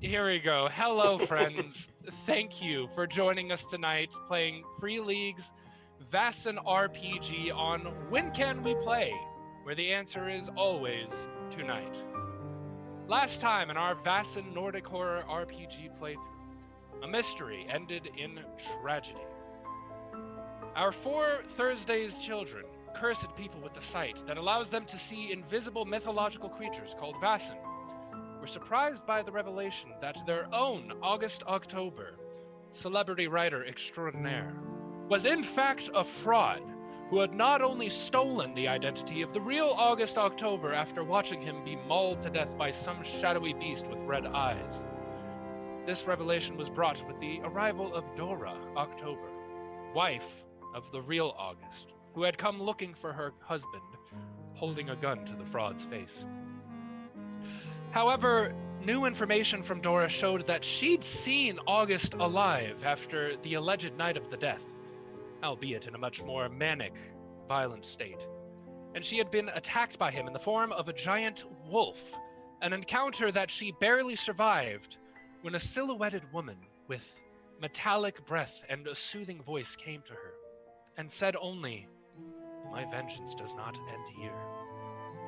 Here we go. Hello, friends. Thank you for joining us tonight playing Free League's Vaesen RPG on When Can We Play, where the answer is always tonight. Last time in our Vaesen Nordic Horror RPG playthrough, a mystery ended in tragedy. Our 4 Thursday's children, cursed people with the sight that allows them to see invisible mythological creatures called Vaesen, were surprised by the revelation that their own August October, celebrity writer extraordinaire, was in fact a fraud who had not only stolen the identity of the real August October after watching him be mauled to death by some shadowy beast with red eyes. This revelation was brought with the arrival of Dora October, wife of the real August, who had come looking for her husband, holding a gun to the fraud's face. However, new information from Dora showed that she'd seen August alive after the alleged night of the death, albeit in a much more manic, violent state. And she had been attacked by him in the form of a giant wolf, an encounter that she barely survived when a silhouetted woman with metallic breath and a soothing voice came to her and said only, "My vengeance does not end here."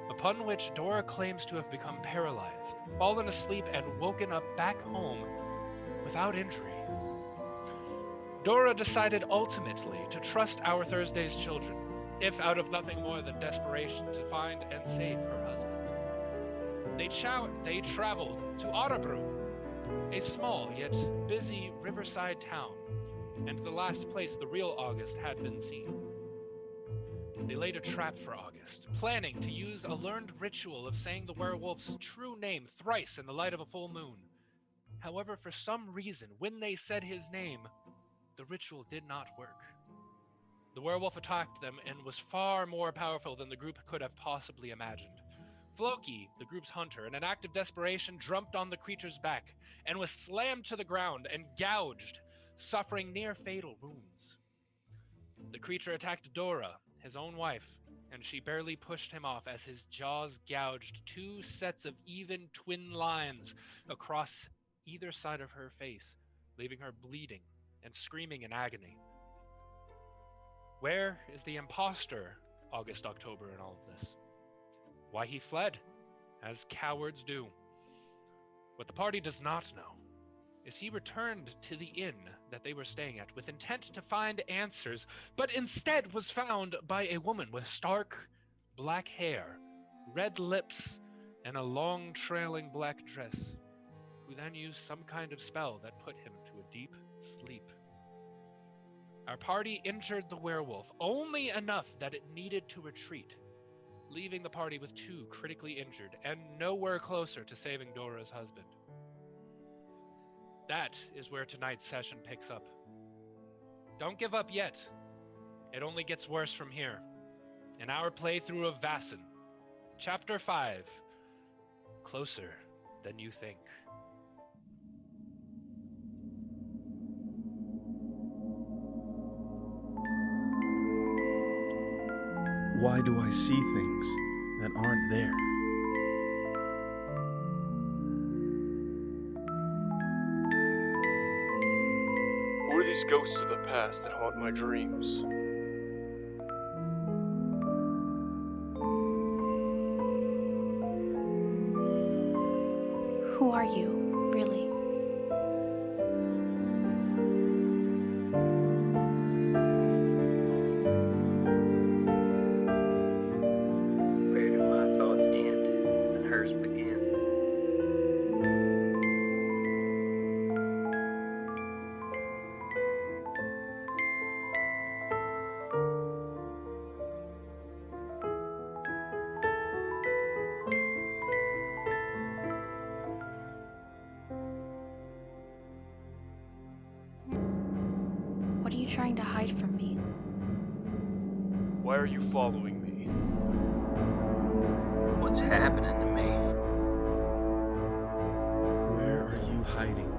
Upon which Dora claims to have become paralyzed, fallen asleep, and woken up back home without injury. Dora decided ultimately to trust our Thursday's children, if out of nothing more than desperation to find and save her husband. They traveled to Otterbro, a small yet busy riverside town, and the last place the real August had been seen. They laid a trap for August, planning to use a learned ritual of saying the werewolf's true name thrice in the light of a full moon. However, for some reason, when they said his name, the ritual did not work. The werewolf attacked them and was far more powerful than the group could have possibly imagined. Floki, the group's hunter, in an act of desperation, jumped on the creature's back and was slammed to the ground and gouged, suffering near-fatal wounds. The creature attacked Dora, his own wife, and she barely pushed him off as his jaws gouged 2 sets of even twin lines across either side of her face, leaving her bleeding and screaming in agony. Where is the imposter, August October, in all of this? Why he fled, as cowards do. What the party does not know is he returned to the inn that they were staying at with intent to find answers, but instead was found by a woman with stark black hair, red lips, and a long trailing black dress, who then used some kind of spell that put him to a deep sleep. Our party injured the werewolf only enough that it needed to retreat, leaving the party with 2 critically injured and nowhere closer to saving Dora's husband. That is where tonight's session picks up. Don't give up yet. It only gets worse from here. In our playthrough of Vaesen, Chapter 5, Closer Than You Think. Why do I see things that aren't there? Who are these ghosts of the past that haunt my dreams? Who are you, really? Where do my thoughts end and hers begin? What are you trying to hide from me? Why are you following me? What's happening to me? Where are you hiding?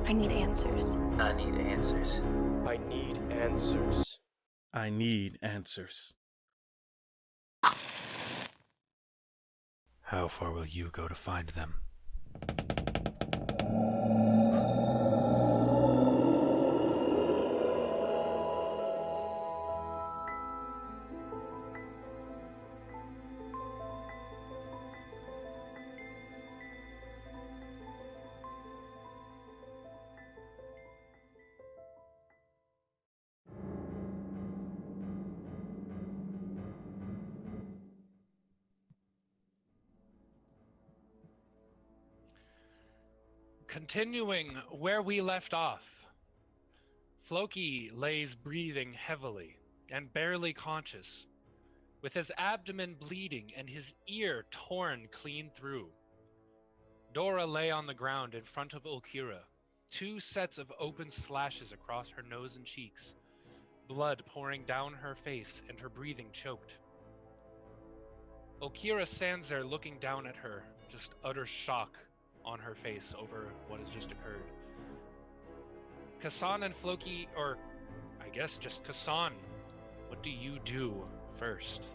I need answers. I need answers. I need answers. I need answers. How far will you go to find them? Continuing where we left off, Floki lays breathing heavily and barely conscious, with his abdomen bleeding and his ear torn clean through. Dora lay on the ground in front of Ulkira, 2 sets of open slashes across her nose and cheeks, blood pouring down her face and her breathing choked. Ulkira stands there looking down at her, just utter shock on her face over what has just occurred. Kassan and Floki, or I guess just Kassan, what do you do first?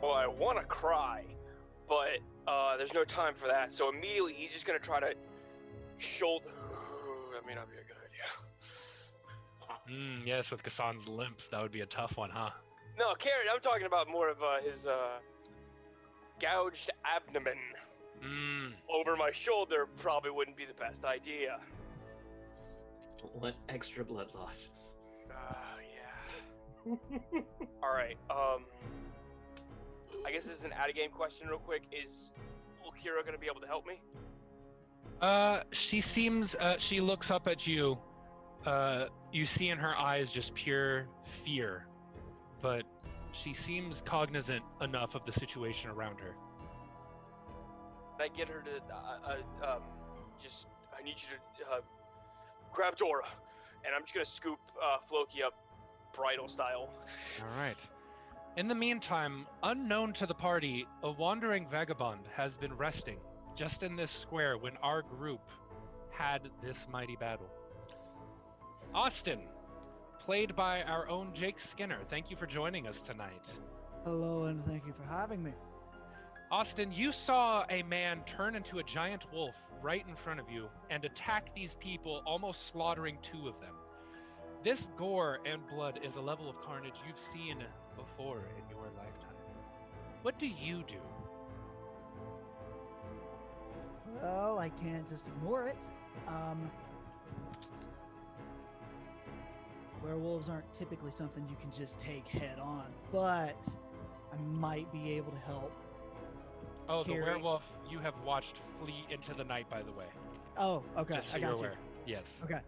Well, I want to cry, but there's no time for that. So immediately he's just gonna try to shoulder. That may not be a good idea. Yes, with Kassan's limp, that would be a tough one, huh? No, Karen, I'm talking about more of his gouged abdomen. Over my shoulder probably wouldn't be the best idea. Don't want extra blood loss. Yeah. All right. I guess this is an out-of-game question real quick. Is Ulkira gonna be able to help me? She seems, she looks up at you. You see in her eyes just pure fear, but she seems cognizant enough of the situation around her. I get her to I need you to grab Dora, and I'm just gonna scoop Floki up bridal style. All right. In the meantime, unknown to the party, a wandering vagabond has been resting just in this square when our group had this mighty battle. Austin, played by our own Jake Skinner, thank you for joining us tonight. Hello, and thank you for having me. Austin, you saw a man turn into a giant wolf right in front of you and attack these people, almost slaughtering 2 of them. This gore and blood is a level of carnage you've seen before in your lifetime. What do you do? Well, I can't just ignore it. Werewolves aren't typically something you can just take head on, but I might be able to help. Oh, carry... the werewolf you have watched flee into the night, by the way. Oh, okay, Just so I got you're you. aware. Yes. Okay.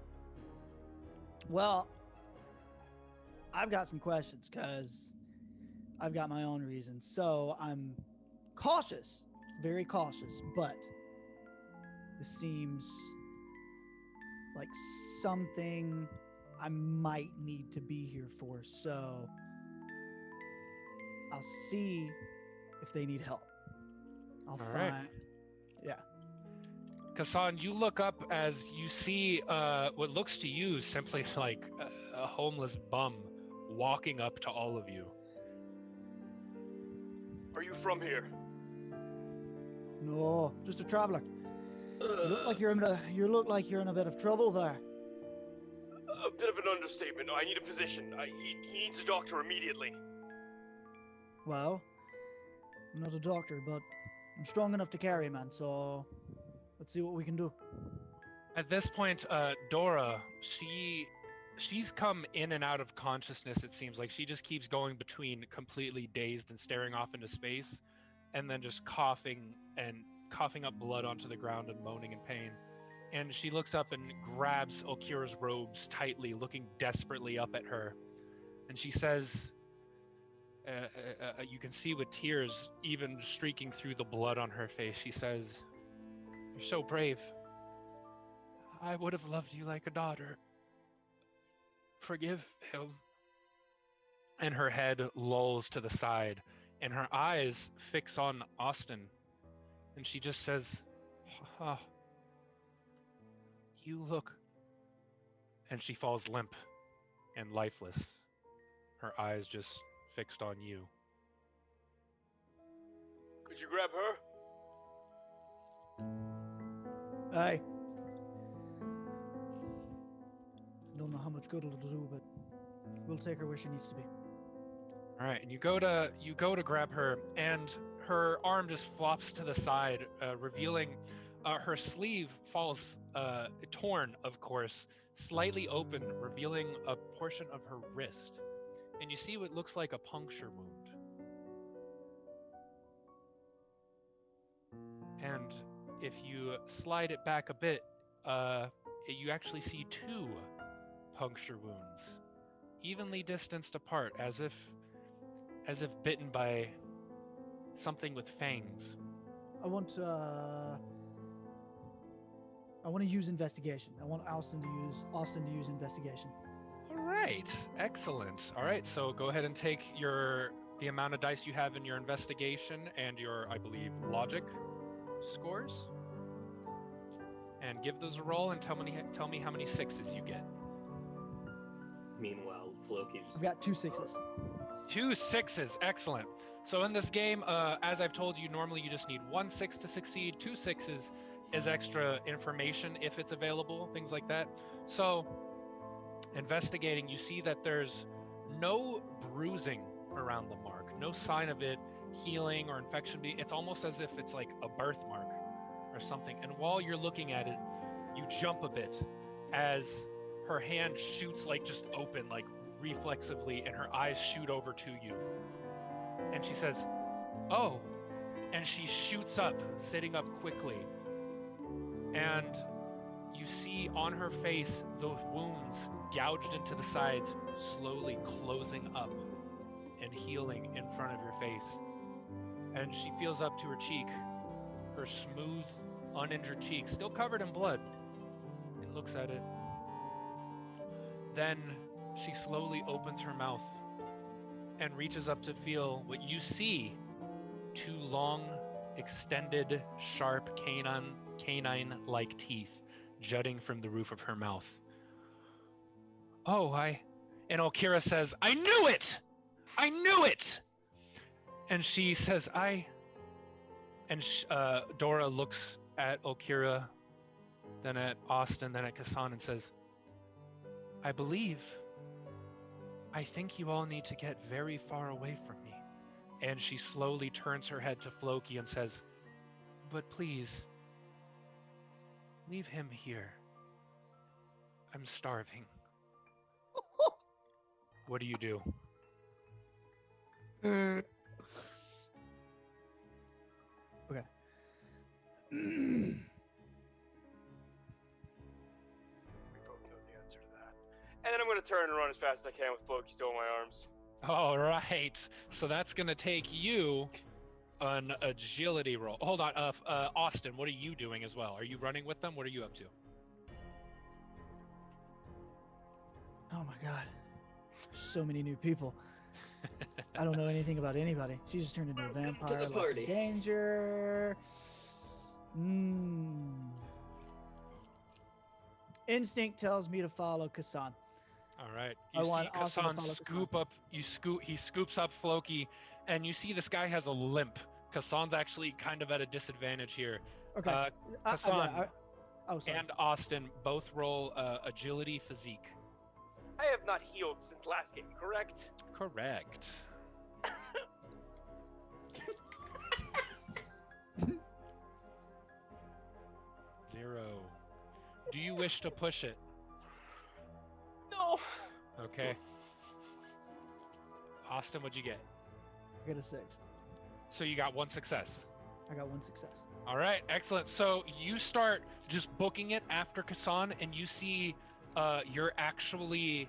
Well, I've got some questions because I've got my own reasons. So I'm cautious, very cautious, but this seems like something I might need to be here for. So I'll see if they need help. I'll All find. right. Yeah. Kassan, you look up as you see what looks to you simply like a homeless bum walking up to all of you. Are you from here? No, just a traveler. You look like you're in a bit of trouble there. A bit of an understatement. I need a physician. He needs a doctor immediately. Well, I'm not a doctor, but I'm strong enough to carry a man, so let's see what we can do. At this point, Dora, she's come in and out of consciousness, it seems like. She just keeps going between completely dazed and staring off into space, and then just coughing up blood onto the ground and moaning in pain. And she looks up and grabs Ulkira's robes tightly, looking desperately up at her. And she says, you can see with tears even streaking through the blood on her face, she says, "You're so brave. I would have loved you like a daughter. Forgive him." And her head lolls to the side, and her eyes fix on Austin. And she just says, "Ah, you look..." And she falls limp and lifeless, her eyes just fixed on you. Could you grab her? I don't know how much good it'll do, but we'll take her where she needs to be. All right, and you go to grab her, and her arm just flops to the side, revealing her sleeve falls torn, of course, slightly open, revealing a portion of her wrist, and you see what looks like a puncture wound. And if you slide it back a bit, you actually see 2 puncture wounds, evenly distanced apart, as if bitten by something with fangs. I want to use investigation. I want Austin to use investigation. All right, excellent. All right, so go ahead and take the amount of dice you have in your investigation and your, I believe, logic scores, and give those a roll, and tell me how many 6s you get. Meanwhile, Floki's. I've got 2 6s. 2 6s, excellent. So in this game, as I've told you, normally you just need 1 6 to succeed. 2 6s is extra information if it's available, things like that. So investigating, you see that there's no bruising around the mark, no sign of it healing or infection. It's almost as if it's like a birthmark or something. And while you're looking at it, you jump a bit as her hand shoots like just open, like reflexively, and her eyes shoot over to you. And she says, "Oh," and she shoots up, sitting up quickly. And you see on her face those wounds gouged into the sides, slowly closing up and healing in front of your face. And she feels up to her cheek, her smooth, uninjured cheek, still covered in blood, and looks at it. Then she slowly opens her mouth and reaches up to feel what you see: 2 long, extended, sharp, canine-like teeth jutting from the roof of her mouth. "Oh, And Ulkira says, "I knew it! I knew it!" And she says, Dora looks at Ulkira, then at Austin, then at Kassan, and says, I think you all need to get very far away from me." And she slowly turns her head to Floki and says, "But please, leave him here. I'm starving." What do you do? Okay. We both know the answer to that. And then I'm going to turn and run as fast as I can with Floki still in my arms. All right. So that's going to take you an agility roll. Hold on. Austin, what are you doing as well? Are you running with them? What are you up to? Oh my god. So many new people. I don't know anything about anybody. She just turned into a Welcome vampire. to the lots of party. Danger. Instinct tells me to follow Kassan. All right. I You see want Austin to Kassan follow scoop up. He scoops up Floki, and you see this guy has a limp. Kassan's actually kind of at a disadvantage here. Okay. Kassan Oh, sorry. and Austin both roll agility physique. I have not healed since last game, correct? Correct. Zero. Do you wish to push it? No. Okay. Austin, what'd you get? I got a 6. So you got 1 success. I got 1 success. All right, excellent. So you start just booking it after Kassan, and you see you're actually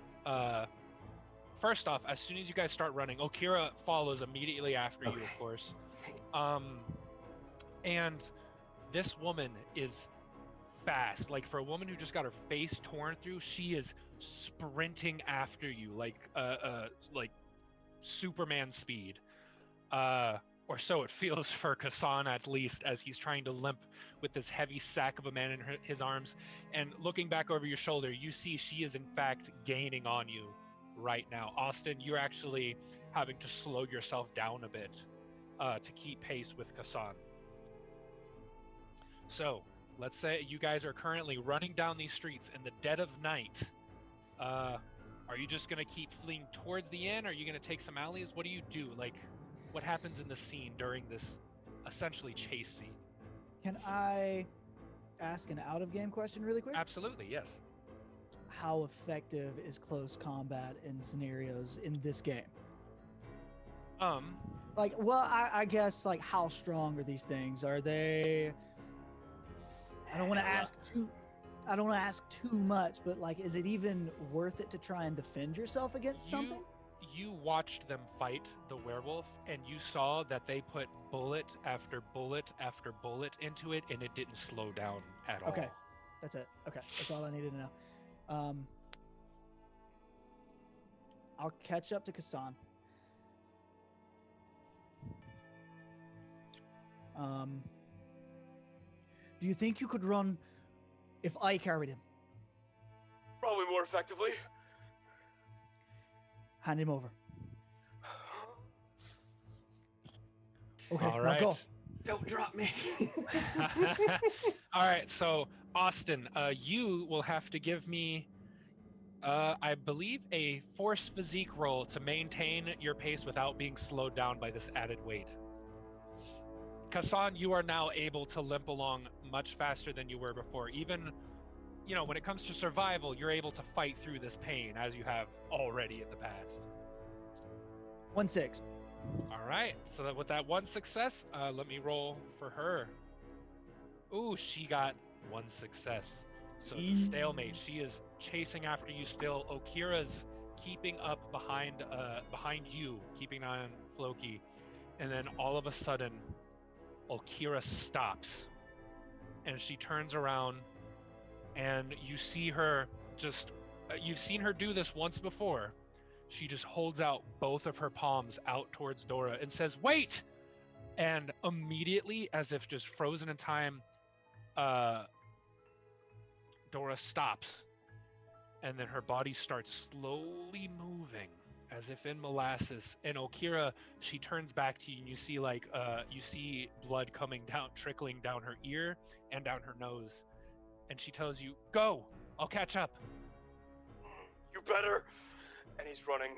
first off, as soon as you guys start running, Ulkira follows immediately after you, of course. And this woman is fast. Like, for a woman who just got her face torn through, she is sprinting after you like Superman speed. Or so it feels for Kassan, at least, as he's trying to limp with this heavy sack of a man in his arms. And looking back over your shoulder, you see she is in fact gaining on you right now. Austin, you're actually having to slow yourself down a bit to keep pace with Kassan. So let's say you guys are currently running down these streets in the dead of night. Are you just gonna keep fleeing towards the inn? Are you gonna take some alleys? What do you do? Like, what happens in the scene during this essentially chase scene? Can I ask an out-of-game question really quick? Absolutely, yes. How effective is close combat in scenarios in this game? Like, well, I guess, like, how strong are these things? Are they... I don't want to ask too much, but, like, is it even worth it to try and defend yourself against something? You watched them fight the werewolf, and you saw that they put bullet after bullet after bullet into it, and it didn't slow down at all. Okay, that's it. Okay, that's all I needed to know. I'll catch up to Kassan. Do you think you could run if I carried him? Probably more effectively. Hand him over. Okay, All now right. go. Don't drop me. All right, so Austin, you will have to give me, I believe, a force physique roll to maintain your pace without being slowed down by this added weight. Kassan, you are now able to limp along much faster than you were before. Even, when it comes to survival, you're able to fight through this pain as you have already in the past. 1-6. All right, so that with that one success, let me roll for her. Ooh, she got one success. So it's a stalemate. She is chasing after you still. Ulkira's keeping up behind you, keeping an eye on Floki. And then all of a sudden, Ulkira stops. And she turns around, and you see her you've seen her do this once before. She just holds out both of her palms out towards Dora and says, "Wait!" And immediately, as if just frozen in time, Dora stops. And then her body starts slowly moving as if in molasses. And Ulkira, she turns back to you, and you see you see blood trickling down her ear and down her nose. And she tells you, "Go! I'll catch up." You better. And he's running.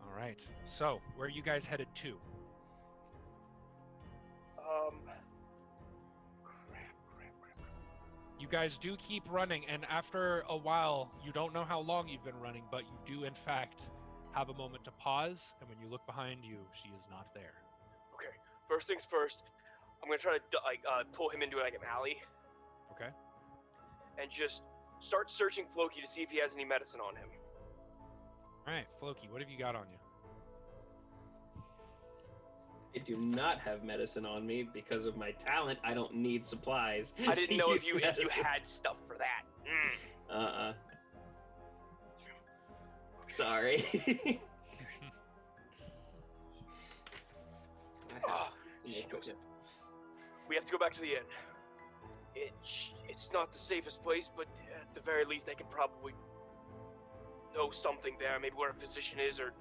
All right. So, where are you guys headed to? You guys do keep running, and after a while, you don't know how long you've been running, but you do, in fact, have a moment to pause, and when you look behind you, she is not there. Okay. First things first, I'm going to try to pull him into, like, an alley. Okay. And just start searching Floki to see if he has any medicine on him. All right, Floki, what have you got on you? I do not have medicine on me because of my talent. I don't need supplies. I didn't know if you medicine. had stuff for that. Sorry. We have to go back to the inn. It's not the safest place, but at the very least, they can probably know something there. Maybe where a physician is, or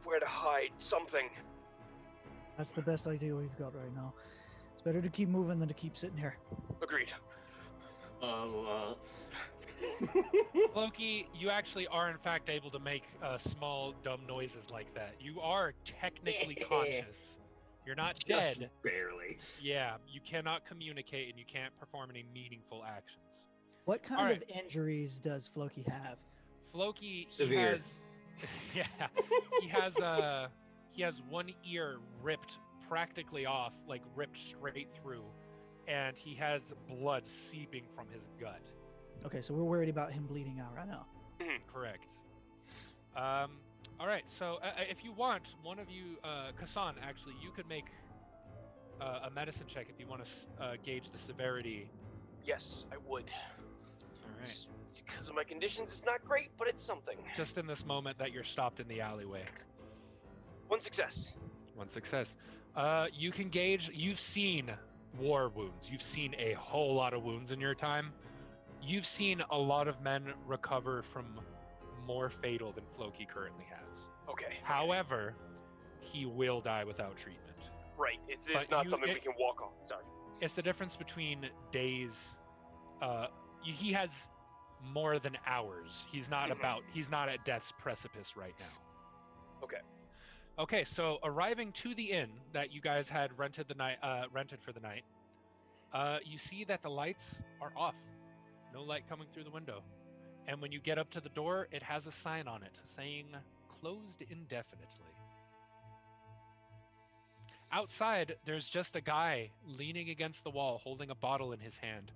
where to hide something. That's the best idea we've got right now. It's better to keep moving than to keep sitting here. Agreed. Floki, you actually are in fact able to make small dumb noises like that. You are technically conscious. You're not Just dead. barely. Yeah, you cannot communicate and you can't perform any meaningful actions. What kind All of right. injuries does Floki have? Floki, Severe. he has one ear ripped practically off, like ripped straight through, and he has blood seeping from his gut. Okay, so we're worried about him bleeding out right now. Correct. All right, so if you want, one of you, Kassan, actually, you could make a medicine check if you want to gauge the severity. Yes, I would. All right. Because of my conditions, it's not great, but it's something. Just in this moment that you're stopped in the alleyway. One success. One success. You can gauge, you've seen war wounds. You've seen a whole lot of wounds in your time. You've seen a lot of men recover from more fatal than Floki currently has. Okay. However, he will die without treatment. Right. It's But not something we can walk on. Sorry. It's the difference between days. He has more than hours. He's not he's not at death's precipice right now. Okay. Okay, so arriving to the inn that you guys had rented for the night, you see that the lights are off. No light coming through the window. And when you get up to the door, it has a sign on it saying closed indefinitely. Outside, there's just a guy leaning against the wall holding a bottle in his hand.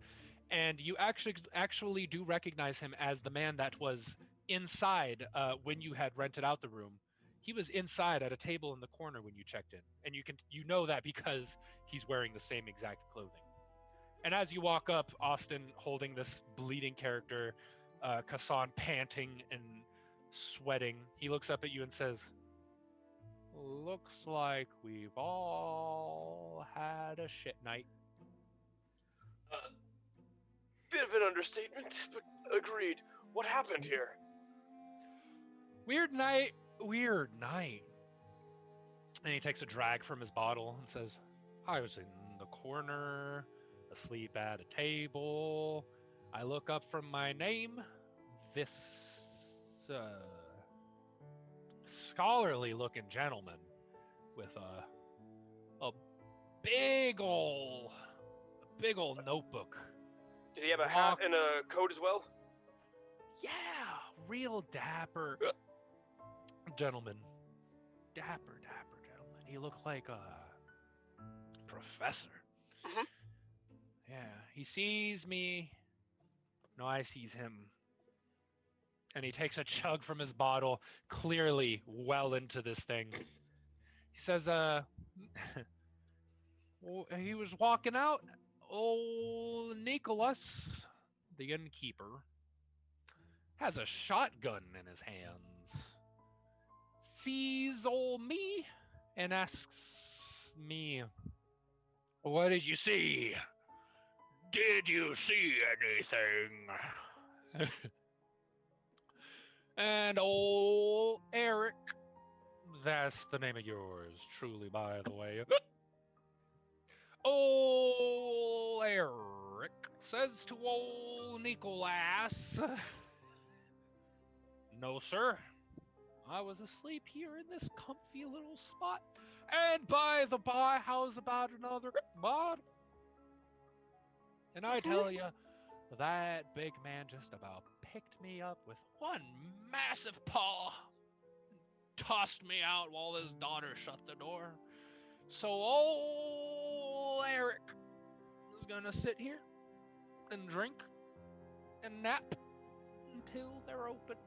And you actually do recognize him as the man that was inside when you had rented out the room. He was inside at a table in the corner when you checked in. And you know that because he's wearing the same exact clothing. And as you walk up, Austin holding this bleeding character, Kassan panting and sweating, he looks up at you and says, "Looks like we've all had a shit night." Bit of an understatement, but agreed. What happened here? Weird night. And he takes a drag from his bottle and says, "I was in the corner, asleep at a table. I look up from my name. This scholarly looking gentleman with a big ol' notebook. Did he have a hat and a coat as well? Yeah, real dapper gentleman. Dapper gentleman. He looked like a professor. Mm-hmm. Yeah, he sees me. No, I sees him. And he takes a chug from his bottle, clearly well into this thing. He says, he was walking out. Old Nicholas, the innkeeper, has a shotgun in his hands. Sees old me and asks me, "What did you see? Did you see anything?" And old Eric, that's the name of yours, truly, by the way. Old Eric says to old Nicholas, "No, sir. I was asleep here in this comfy little spot. And by the by, how's about another bottle?" And I tell you, that big man just about picked me up with one massive paw and tossed me out while his daughter shut the door. So old Eric is gonna sit here and drink and nap until they're open.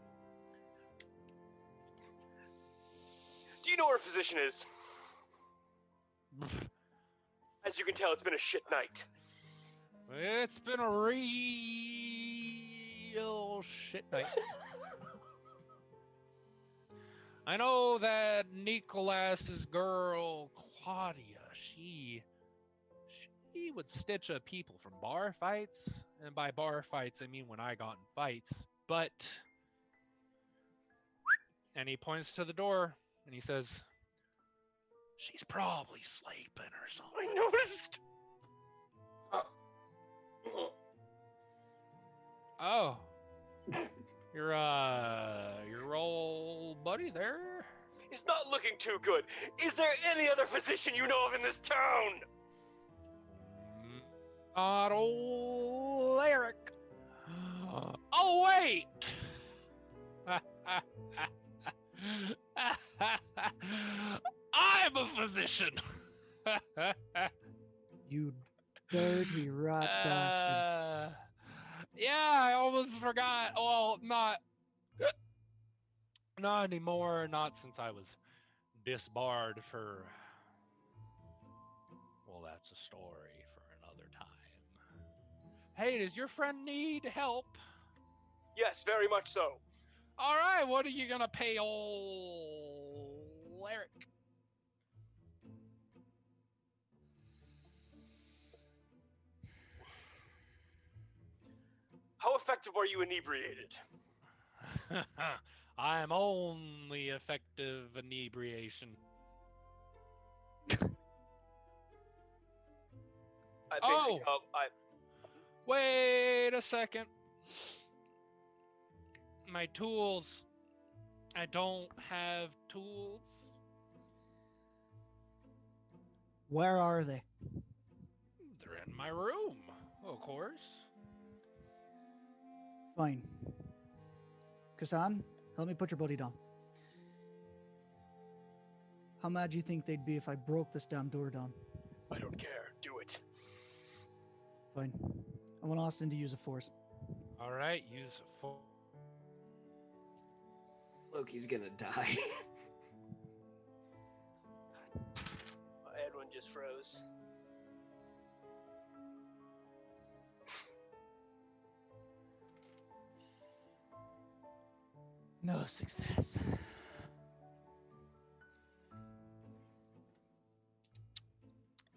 Do you know where a physician is? As you can tell, it's been a shit night. It's been a real shit night. I know that Nicholas's girl, Claudia, she would stitch up people from bar fights. And by bar fights, I mean when I got in fights. But, and he points to the door and he says, "She's probably sleeping or something." I noticed. Oh, your old buddy there? It's not looking too good. Is there any other physician you know of in this town? Not old Eric. Oh, wait! I'm a physician! You dirty rat bastard. Yeah, I almost forgot. Well, not anymore. Not since I was disbarred for... Well, that's a story for another time. Hey, does your friend need help? Yes, very much so. All right, what are you gonna pay old Eric? How effective are you inebriated? I'm only effective inebriation. I basically help. Wait a second. My tools. I don't have tools. Where are they? They're in my room, of course. Fine. Kassan, help me put your buddy down. How mad do you think they'd be if I broke this damn door down? I don't care. Do it. Fine. I want Austin to use a force. All right, use four. Floki's gonna die. Edwin just froze. No success.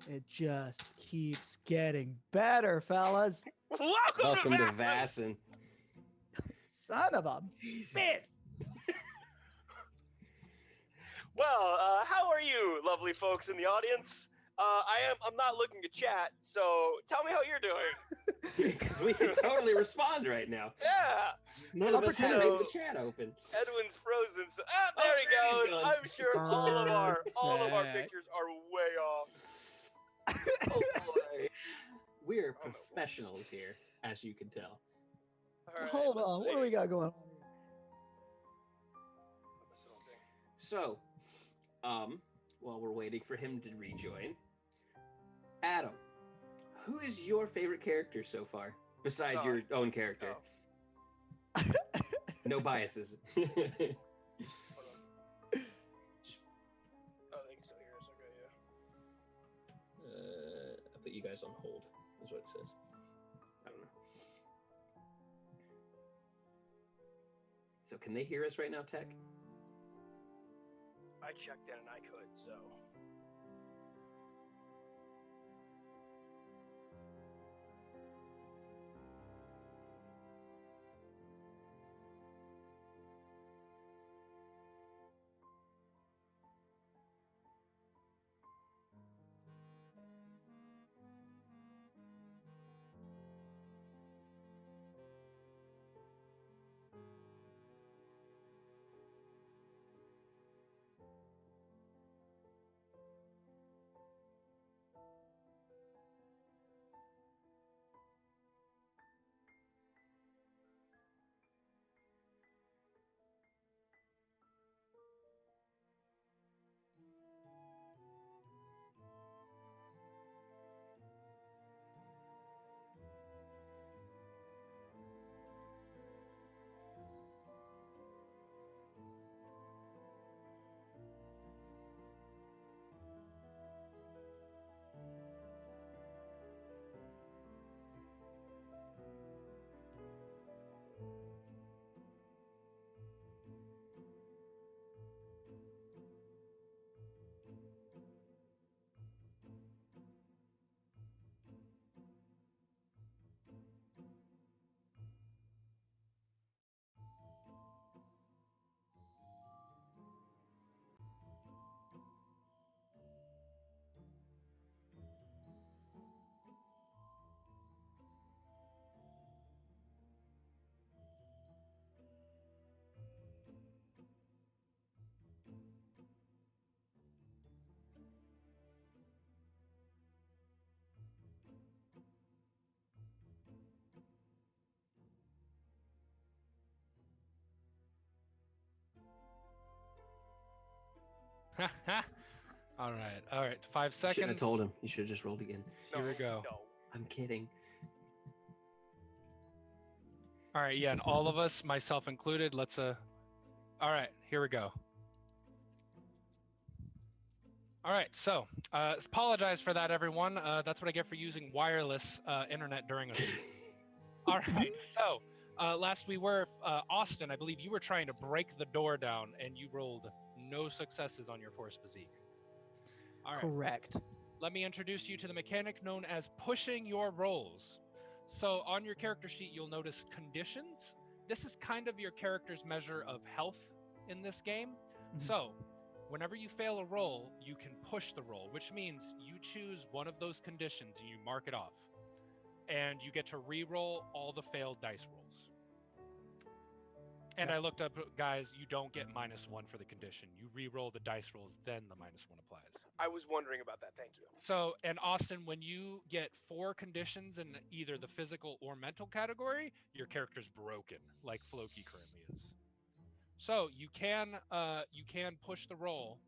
It just keeps getting better, fellas. Welcome to Vaesen. Son of a bitch. Well, how are you, lovely folks in the audience? I'm not looking to chat, so tell me how you're doing. Because we can totally respond right now. Yeah. None of us have So- the chat open. Edwin's frozen. So, there he there he's goes. gone. I'm sure all of our Perfect. pictures are way off. Oh boy. We're professionals here, as you can tell. All right, Hold let's on. see. What do we got going on? So, while we're waiting for him to rejoin, Adam, who is your favorite character so far, besides your own character? Oh. No biases. Hold on. Oh, they can still hear us. Okay, yeah. I put you guys on hold, is what it says. I don't know. So can they hear us right now, Tech? I checked in and I could, so. All right. 5 You seconds. shouldn't have told him. You should have just rolled again. Here we go. No. I'm kidding. All right, yeah, and all of us, myself included, let's all right, here we go. All right, so apologize for that, everyone. That's what I get for using wireless internet during a stream. All right, so last we were, Austin, I believe you were trying to break the door down and you rolled no successes on your force physique. All right. Correct. Let me introduce you to the mechanic known as pushing your rolls. So on your character sheet, you'll notice conditions. This is kind of your character's measure of health in this game. Mhm. So whenever you fail a roll, you can push the roll, which means you choose one of those conditions and you mark it off. And you get to re-roll all the failed dice rolls. And I looked up, guys, you don't get -1 for the condition. You re-roll the dice rolls, then the -1 applies. I was wondering about that. Thank you. So, and Austin, when you get 4 conditions in either the physical or mental category, your character's broken, like Floki currently is. So you can push the roll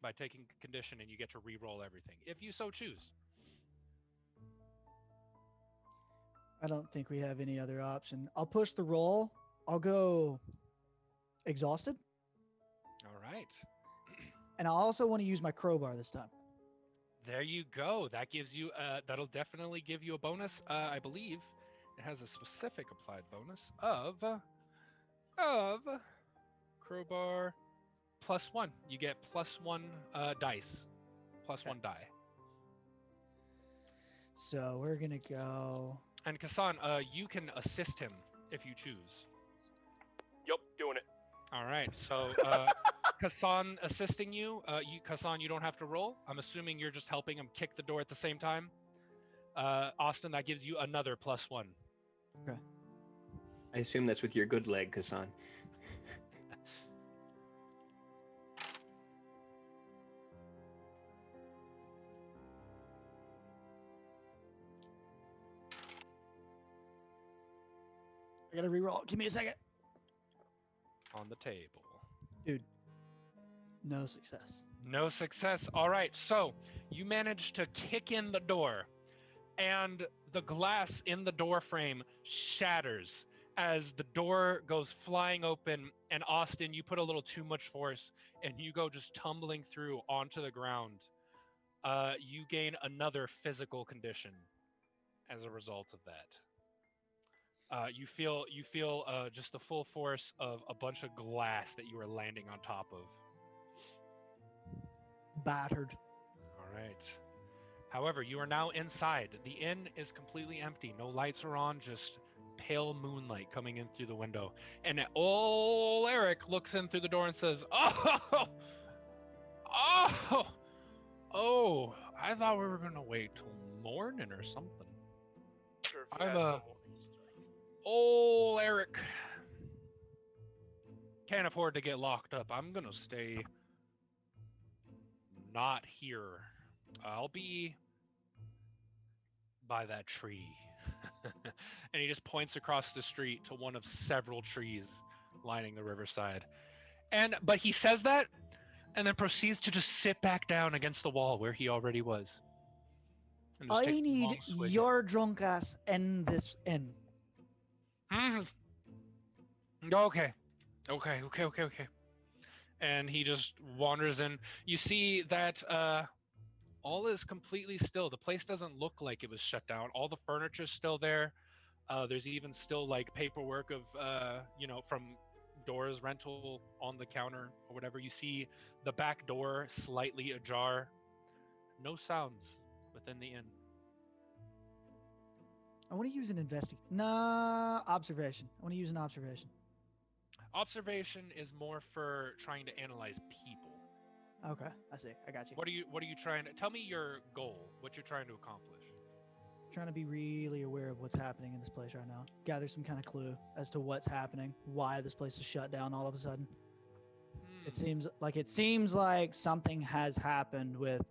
by taking a condition, and you get to re-roll everything if you so choose. I don't think we have any other option. I'll push the roll. I'll go exhausted. All right. And I also want to use my crowbar this time. There you go. That gives you that'll definitely give you a bonus. I believe it has a specific applied bonus of crowbar +1. You get +1 dice, +1 die. So we're gonna go. And Kassan, you can assist him if you choose. Yup, doing it. All right. So Kassan assisting you. Kassan, you don't have to roll. I'm assuming you're just helping him kick the door at the same time. Austin, that gives you another +1. Okay. I assume that's with your good leg, Kassan. I gotta reroll. Give me a second. On the table. Dude. No success. No success. All right. So you managed to kick in the door, and the glass in the door frame shatters as the door goes flying open. And Austin, you put a little too much force, and you go just tumbling through onto the ground. You gain another physical condition as a result of that. You feel just the full force of a bunch of glass that you were landing on top of. Battered. All right. However, you are now inside. The inn is completely empty. No lights are on, just pale moonlight coming in through the window. And old Eric looks in through the door and says, "Oh! I thought we were going to wait till morning or something. Sure, if you I'm asked him. Old Eric can't afford to get locked up. I'm gonna stay not here. I'll be by that tree." And he just points across the street to one of several trees lining the riverside. But he says that and then proceeds to just sit back down against the wall where he already was. And just I takes a need long swig. your drunk ass in this inn. Okay. And he just wanders in. You see that all is completely still. The place doesn't look like it was shut down. All the furniture's still there. There's even still like paperwork of from Dora's rental on the counter or whatever. You see the back door slightly ajar. No sounds within the inn. I want to use an observation. I want to use an observation. Observation is more for trying to analyze people. Okay, I see. I got you. What are you trying to tell me your goal, what you're trying to accomplish? Trying to be really aware of what's happening in this place right now. Gather some kind of clue as to what's happening, why this place is shut down all of a sudden. It seems like something has happened with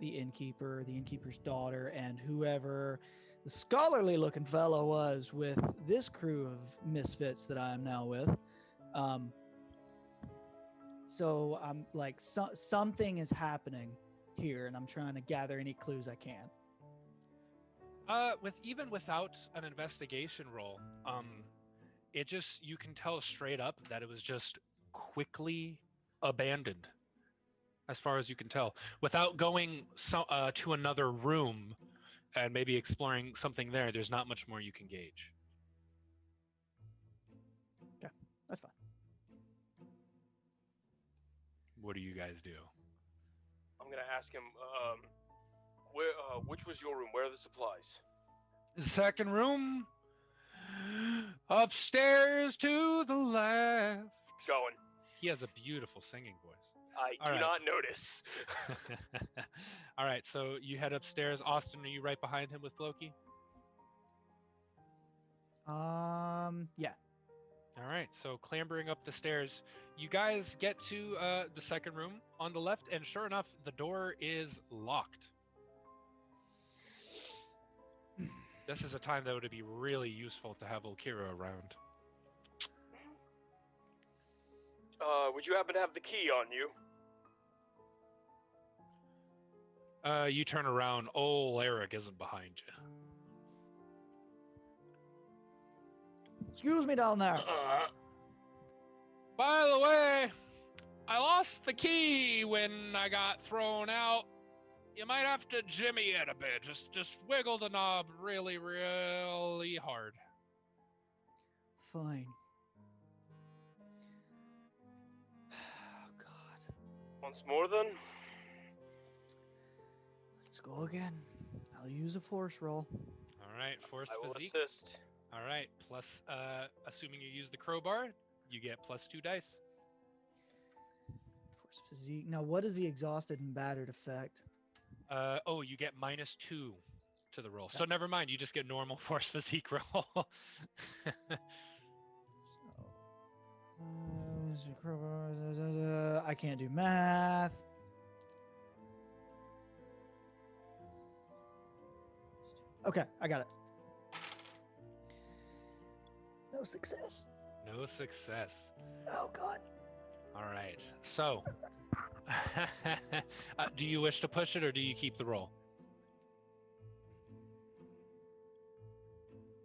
the innkeeper, the innkeeper's daughter, and whoever the scholarly looking fellow was with this crew of misfits that I am now with. So I'm like, something is happening here, and I'm trying to gather any clues I can. Even without an investigation roll, you can tell straight up that it was just quickly abandoned, as far as you can tell, without going to another room and maybe exploring something there. There's not much more you can gauge. Okay, that's fine. What do you guys do? I'm gonna ask him. Which was your room? Where are the supplies? Second room, upstairs to the left. Going. He has a beautiful singing voice. I All do right. not notice. All right, so you head upstairs. Austin, are you right behind him with Floki? Yeah. All right, so clambering up the stairs, you guys get to the second room on the left, and sure enough, the door is locked. This is a time that would be really useful to have Ulkira around. Would you happen to have the key on you? You turn around. Old Eric isn't behind you. Excuse me down there. By the way, I lost the key when I got thrown out. You might have to jimmy it a bit. Just wiggle the knob really, really hard. Fine. Oh, God. Once more, then? Let's go again. I'll use a force roll. All right, force I will physique. assist. All right, plus, assuming you use the crowbar, you get +2 dice. Force physique. Now, what is the exhausted and battered effect? Oh, you get -2 to the roll. So never mind, you just get normal force physique roll. I can't do math. Okay, I got it. No success. No success. Oh, God. All right, so do you wish to push it or do you keep the roll?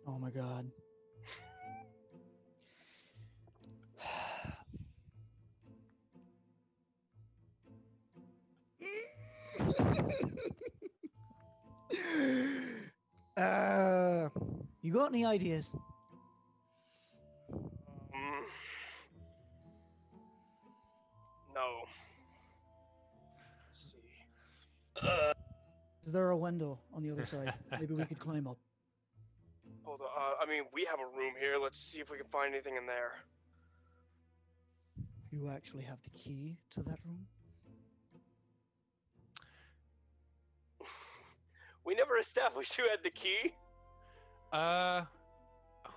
Oh, my God. You got any ideas? No. Let's see. Is there a window on the other side? Maybe we could climb up. Hold on. I mean, we have a room here. Let's see if we can find anything in there. You actually have the key to that room? We never established who had the key.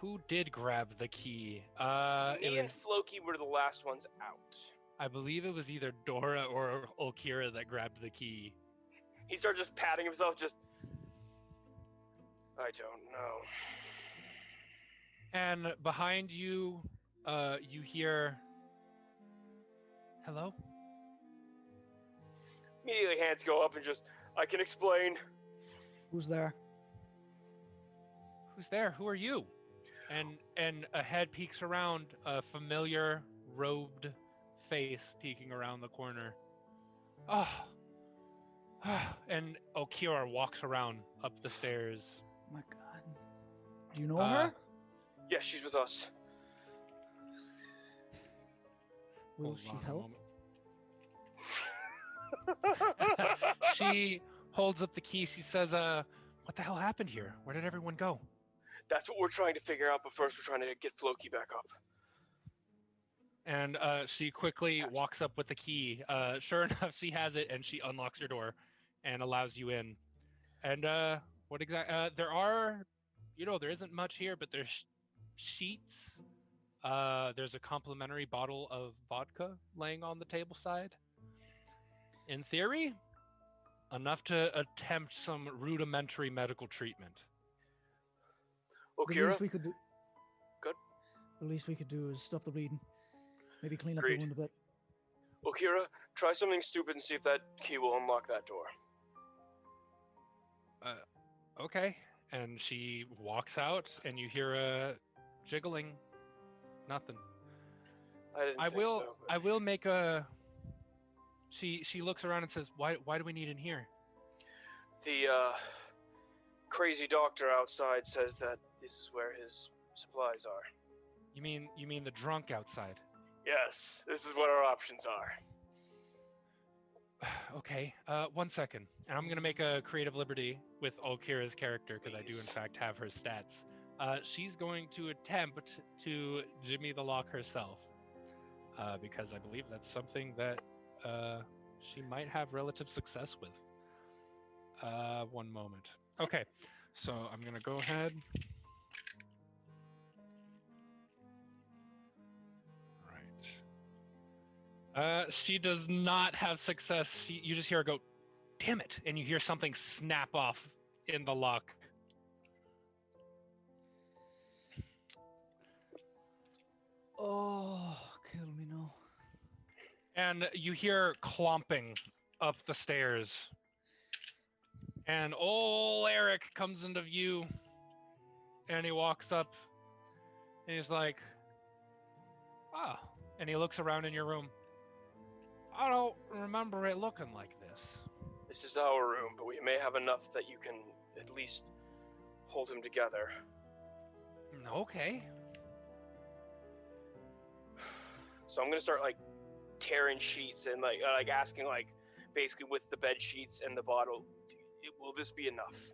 Who did grab the key? Me and Floki were the last ones out. I believe it was either Dora or Ulkira that grabbed the key. He started just patting himself, just... I don't know. And behind you, you hear... Hello? Immediately hands go up and just, I can explain. Who's there? Who's there? Who are you? And a head peeks around, a familiar robed face peeking around the corner. Oh. And Ulkira walks around up the stairs. Oh my God. Do you know her? Yeah, she's with us. Will Hold she on a help? moment. She holds up the key. She says, what the hell happened here? Where did everyone go? That's what we're trying to figure out, but first we're trying to get Floki back up. And she quickly walks up with the key. Sure enough, she has it, and she unlocks your door and allows you in. And what exactly? There are, there isn't much here, but there's sheets. There's a complimentary bottle of vodka laying on the table side. In theory, enough to attempt some rudimentary medical treatment. The Ulkira? least we could do. Good. The least we could do is stop the bleeding. Maybe clean up Agreed. the wound a bit. Ulkira, try something stupid and see if that key will unlock that door. Okay. And she walks out, and you hear a jiggling. Nothing. I will make a. She looks around and says, "Why do we need in here?" The crazy doctor outside says that this is where his supplies are. You mean the drunk outside? Yes, this is what our options are. Okay, 1 second. And I'm gonna make a creative liberty with Ulkira's character because I do in Please. fact have her stats. She's going to attempt to jimmy the lock herself. because I believe that's something that she might have relative success with. One moment. Okay, so I'm gonna go ahead. Right. She does not have success. You just hear her go, "Damn it!" and you hear something snap off in the lock. Oh, kill me now. And you hear clomping up the stairs. And old Eric comes into view. And he walks up. And he's like, "Ah." And he looks around in your room. "I don't remember it looking like this." This is our room, but we may have enough that you can at least hold him together. Okay. So I'm gonna start like tearing sheets and like asking like basically with the bed sheets and the bottle, will this be enough?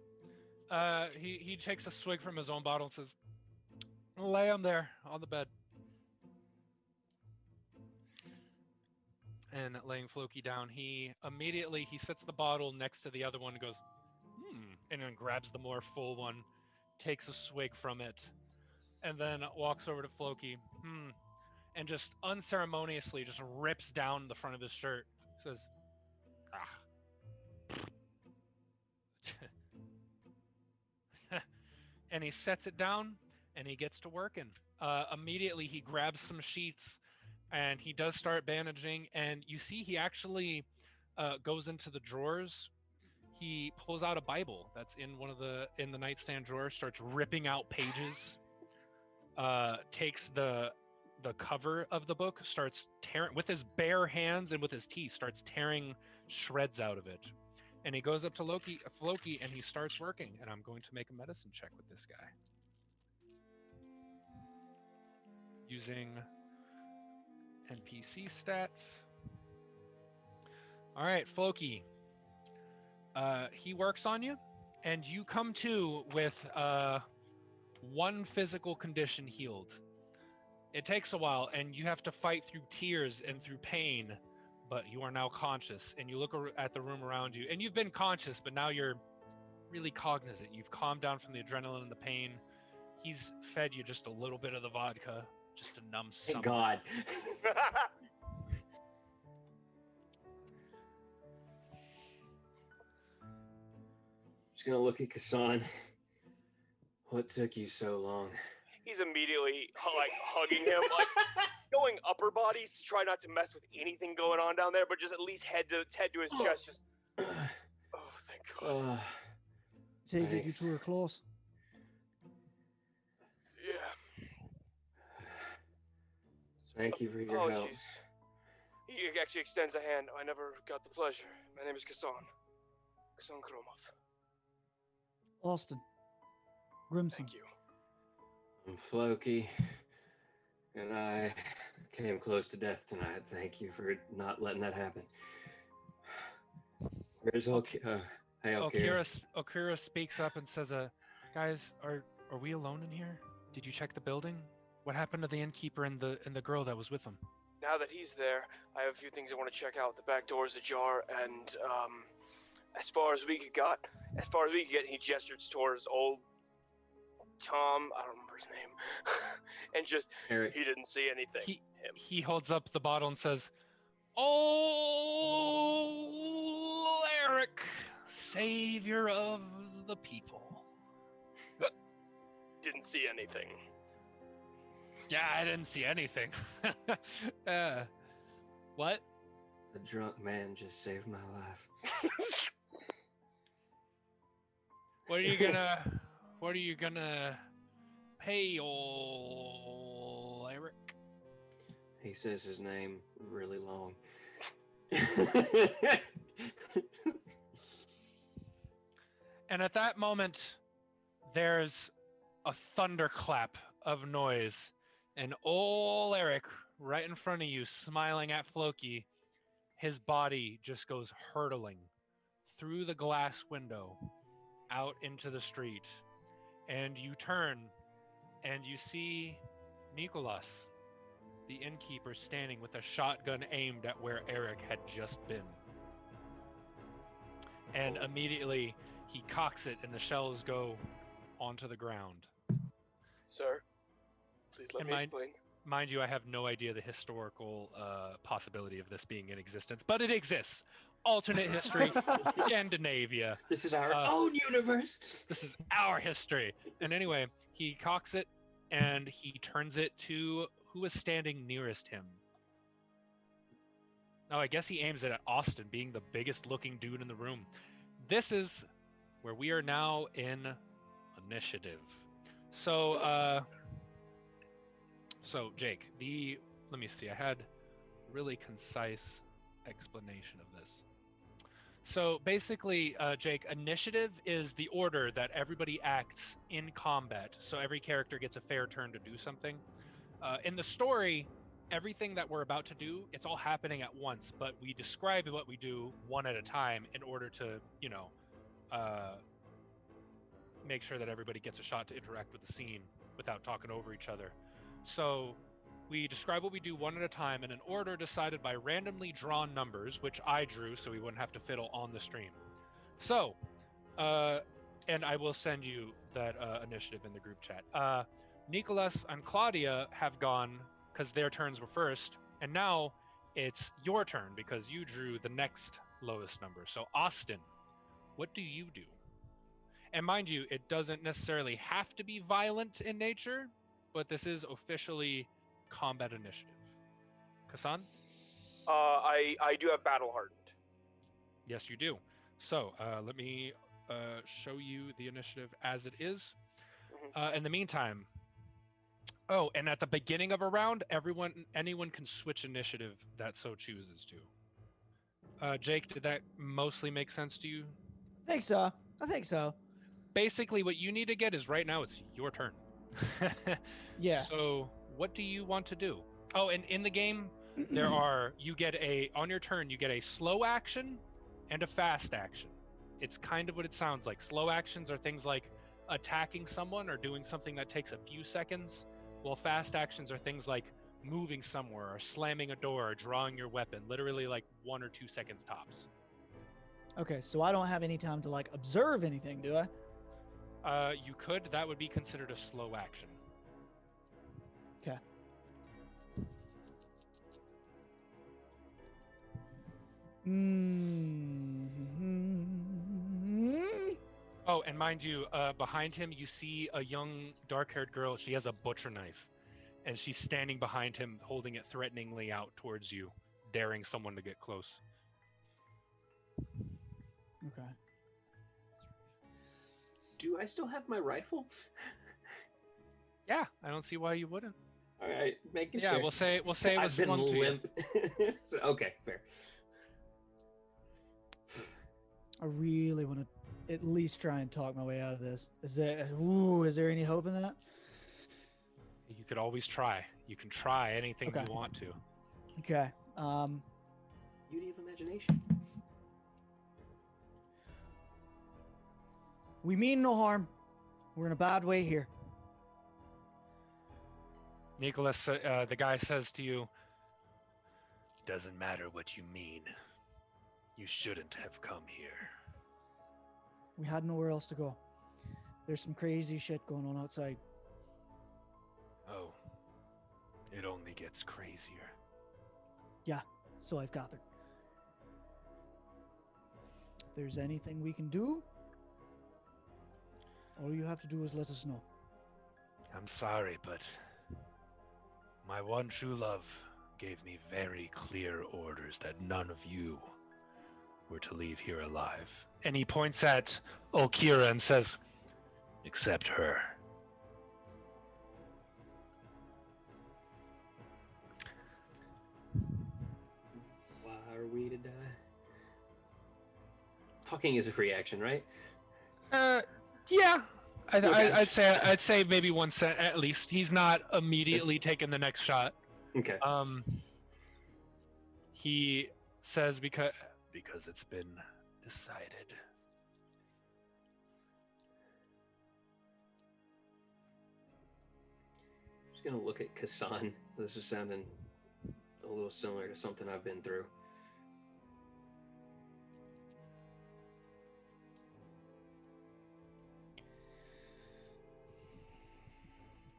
He takes a swig from his own bottle and says, "Lay him there on the bed." And laying Floki down, he sets the bottle next to the other one and goes, and then grabs the more full one, takes a swig from it, and then walks over to Floki, and just unceremoniously just rips down the front of his shirt. Says, and he sets it down and he gets to working. Immediately he grabs some sheets and he does start bandaging, and you see he actually goes into the drawers. He pulls out a Bible that's in the nightstand drawer, starts ripping out pages, takes the cover of the book, starts tearing with his bare hands and with his teeth, starts tearing shreds out of it. And he goes up to Floki and he starts working. And I'm going to make a medicine check with this guy. Using NPC stats. All right, Floki. He works on you, and you come to with one physical condition healed. It takes a while, and you have to fight through tears and through pain, but you are now conscious, and you look at the room around you, and you've been conscious, but now you're really cognizant. You've calmed down from the adrenaline and the pain. He's fed you just a little bit of the vodka, just to numb some. Thank God. Just gonna look at Kassan. What took you so long? He's immediately like hugging him, like going upper bodies to try not to mess with anything going on down there, but just at least head to his chest. Just oh, thank God. Take it, you two are close. Yeah. Thank you for your help. Apologies. He actually extends a hand. I never got the pleasure. My name is Kassan. Kassan Kromov. Austin. Grimson. Thank you. I'm Floki, and I came close to death tonight. Thank you for not letting that happen. Where's Ulkira? Hey, Ulkira. Ulkira speaks up and says, "Guys, are we alone in here? Did you check the building? What happened to the innkeeper and the girl that was with him?" Now that he's there, I have a few things I want to check out. The back door is ajar, and as far as we could get, he gestured towards old Tom. I don't remember his name, and just Eric. He didn't see anything. He holds up the bottle and says, "Oh, Eric, savior of the people." Didn't see anything. Yeah, I didn't see anything. What? The drunk man just saved my life. What are you gonna pay old Eric? He says his name really long. And at that moment, there's a thunderclap of noise, and old Eric right in front of you, smiling at Floki, his body just goes hurtling through the glass window out into the street. And you turn and you see Nicholas the innkeeper standing with a shotgun aimed at where Eric had just been. And immediately he cocks it and the shells go onto the ground. Sir, please let And me explain. Mind you, I have no idea the historical possibility of this being in existence, but it exists. Alternate history, Scandinavia. This is our own universe. This is our history. And anyway, he cocks it and he turns it to who is standing nearest him. Oh, I guess he aims it at Austin, being the biggest looking dude in the room. This is where we are now in initiative. So, Jake, let me see, I had really concise explanation of this. So basically, Jake, initiative is the order that everybody acts in combat. So every character gets a fair turn to do something. In the story, everything that we're about to do, it's all happening at once, but we describe what we do one at a time in order to, make sure that everybody gets a shot to interact with the scene without talking over each other. So we describe what we do one at a time in an order decided by randomly drawn numbers, which I drew so we wouldn't have to fiddle on the stream. So, and I will send you that initiative in the group chat. Nicholas and Claudia have gone because their turns were first, and now it's your turn because you drew the next lowest number. So Austin, what do you do? And mind you, it doesn't necessarily have to be violent in nature, but this is officially combat initiative. Kassan? I do have battle hardened. Yes, you do. So let me show you the initiative as it is. In the meantime, and at the beginning of a round, anyone can switch initiative that so chooses to. Jake, did that mostly make sense to you? I think so. Basically, what you need to get is right now it's your turn. Yeah. So what do you want to do? Oh, and in the game, on your turn, you get a slow action and a fast action. It's kind of what it sounds like. Slow actions are things like attacking someone or doing something that takes a few seconds, while fast actions are things like moving somewhere or slamming a door or drawing your weapon, literally like 1 or 2 seconds tops. Okay, so I don't have any time to like observe anything, do I? You could. That would be considered a slow action. Okay. Oh, and mind you, behind him, you see a young, dark-haired girl. She has a butcher knife, and she's standing behind him, holding it threateningly out towards you, daring someone to get close. Okay. Do I still have my rifle? Yeah, I don't see why you wouldn't. All right, making Yeah, sure. we'll say it was I've been slung to you. limp. So, okay, fair. I really want to at least try and talk my way out of this. Is there any hope in that? You could always try. You can try anything Okay. you want to. Okay. Beauty of imagination. We mean no harm. We're in a bad way here. Nicholas, the guy says to you, "Doesn't matter what you mean. You shouldn't have come here." We had nowhere else to go. There's some crazy shit going on outside. Oh, it only gets crazier. Yeah, so I've gathered. If there's anything we can do, all you have to do is let us know. I'm sorry, but my one true love gave me very clear orders that none of you were to leave here alive. And he points at Ulkira and says, "Except her." Why are we to die? Talking is a free action, right? Yeah. Okay. I'd say maybe 1 cent at least. He's not immediately taking the next shot. Okay. He says because it's been decided. just gonna look at Kassan. This is sounding a little similar to something I've been through.